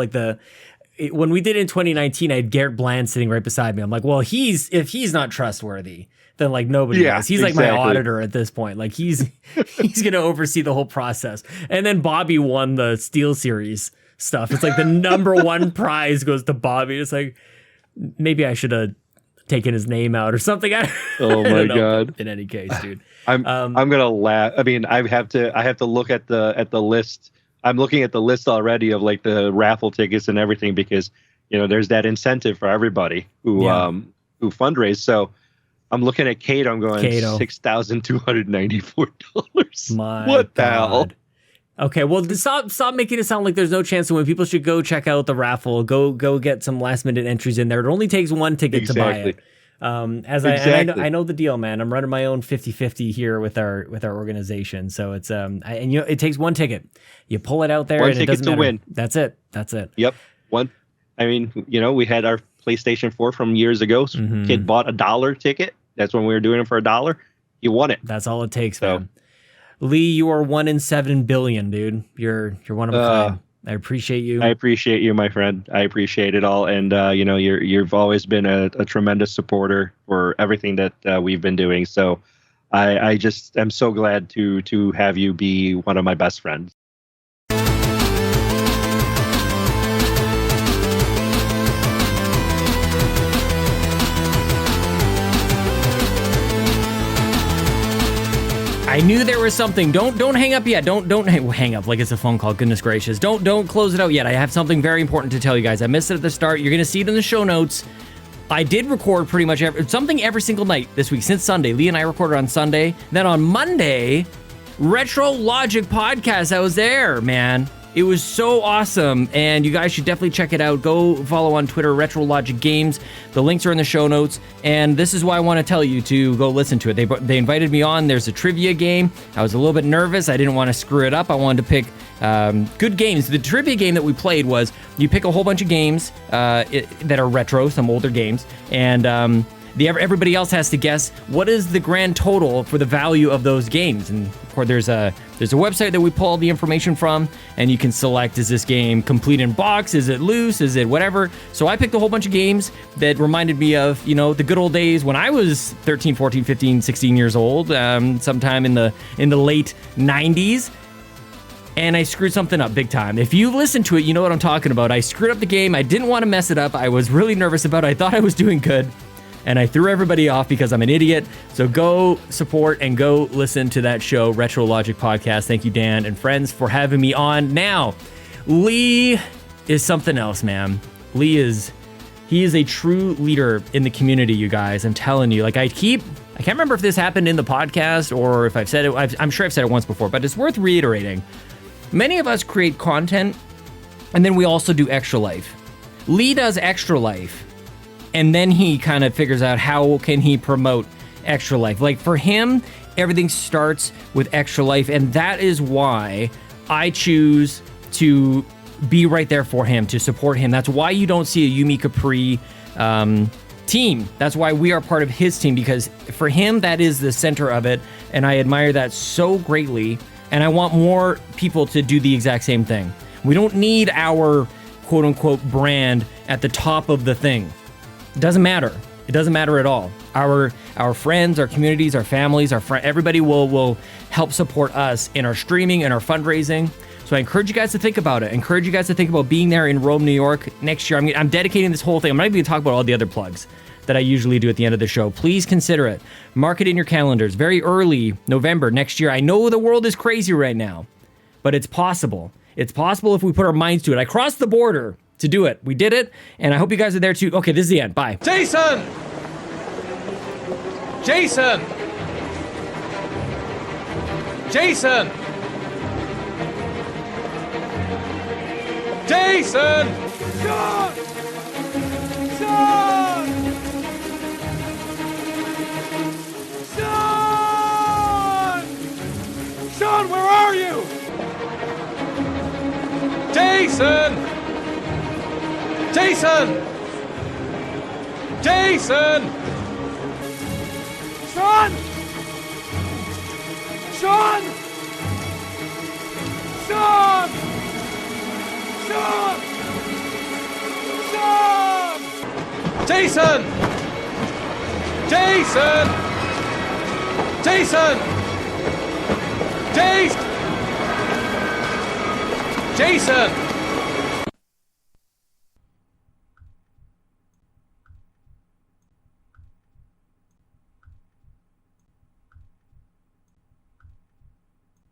S3: when we did it in 2019, I had Garrett Bland sitting right beside me. I'm like, well, if he's not trustworthy, then nobody is. He's my auditor at this point. He's gonna oversee the whole process. And then Bobby won the Steel Series stuff. It's the number one prize goes to Bobby. It's maybe I should have taken his name out or something.
S2: Oh my God.
S3: In any case, dude.
S2: I'm gonna laugh. I mean, I have to look at the list. I'm looking at the list already of the raffle tickets and everything because there's that incentive for everybody who fundraise. So I'm looking at Cato. I'm going $6,294. What the hell?
S3: Okay, well, stop making it sound like there's no chance to win. People should go check out the raffle. Go get some last minute entries in there. It only takes one ticket to buy it. I know the deal, man. I'm running my own 50-50 here with our organization. So it's it takes one ticket. You pull it out there
S2: one
S3: and it doesn't matter. Win. That's it.
S2: Yep. One. I mean, we had our PlayStation 4 from years ago. Mm-hmm. Kid bought $1 ticket. That's when we were doing it for $1. You won it.
S3: That's all it takes, man. Lee, you are 1 in 7 billion, dude. You're one of a kind. I appreciate you.
S2: I appreciate you, my friend. I appreciate it all. And, you've always been a tremendous supporter for everything that we've been doing. So I just am so glad to have you be one of my best friends.
S1: I knew there was something. Don't hang up yet. Don't hang up like it's a phone call. Goodness gracious. Don't close it out yet. I have something very important to tell you guys. I missed it at the start. You're going to see it in the show notes. I did record pretty much something every single night this week since Sunday. Lee and I recorded on Sunday. Then on Monday, Retro Logic Podcast. I was there, man. It was so awesome, and you guys should definitely check it out. Go follow on Twitter, Retro Logic Games. The links are in the show notes, and this is why I want to tell you to go listen to it. They invited me on. There's a trivia game. I was a little bit nervous. I didn't want to screw it up. I wanted to pick good games. The trivia game that we played was you pick a whole bunch of games that are retro, some older games, and everybody else has to guess what is the grand total for the value of those games. And of course, there's a website that we pull all the information from, and you can select, is this game complete in box? Is it loose? Is it whatever? So I picked a whole bunch of games that reminded me of, the good old days when I was 13, 14, 15, 16 years old, sometime in the late 90s. And I screwed something up big time. If you listen to it, you know what I'm talking about. I screwed up the game. I didn't want to mess it up. I was really nervous about it. I thought I was doing good. And I threw everybody off because I'm an idiot. So go support and go listen to that show, Retro Logic Podcast. Thank you, Dan and friends, for having me on. Now, Lee is something else, man. Lee is He is a true leader in the community, you guys. I'm telling you. Like, I can't remember if this happened in the podcast or if I've said it. I'm sure I've said it once before, but it's worth reiterating. Many of us create content, and then we also do Extra Life. Lee does Extra Life, and then he kind of figures out how can he promote Extra Life. Like, for him, everything starts with Extra Life, and that is why I choose to be right there for him, to support him. That's why you don't see a Yumi Capri team. That's why we are part of his team, because for him, that is the center of it, and I admire that so greatly, and I want more people to do the exact same thing. We don't need our quote-unquote brand at the top of the thing. It doesn't matter. It doesn't matter at all. Our friends, our communities, our families, everybody will help support us in our streaming and our fundraising. So I encourage you guys to think about it. I encourage you guys to think about being there in Rome, New York next year. I'm dedicating this whole thing. I'm not even going to talk about all the other plugs that I usually do at the end of the show. Please consider it. Mark it in your calendars. Very early November next year. I know the world is crazy right now, but it's possible. It's possible if we put our minds to it. I crossed the border to do it. We did it, and I hope you guys are there too. Okay, this is the end. Bye.
S4: Jason! Jason! Jason! Jason! Sean! Sean! Sean! Sean, where are you? Jason! Jason! Jason! Sean! Sean! Sean! Sean! Sean! Jason! Jason! Jason! Jason! Jason!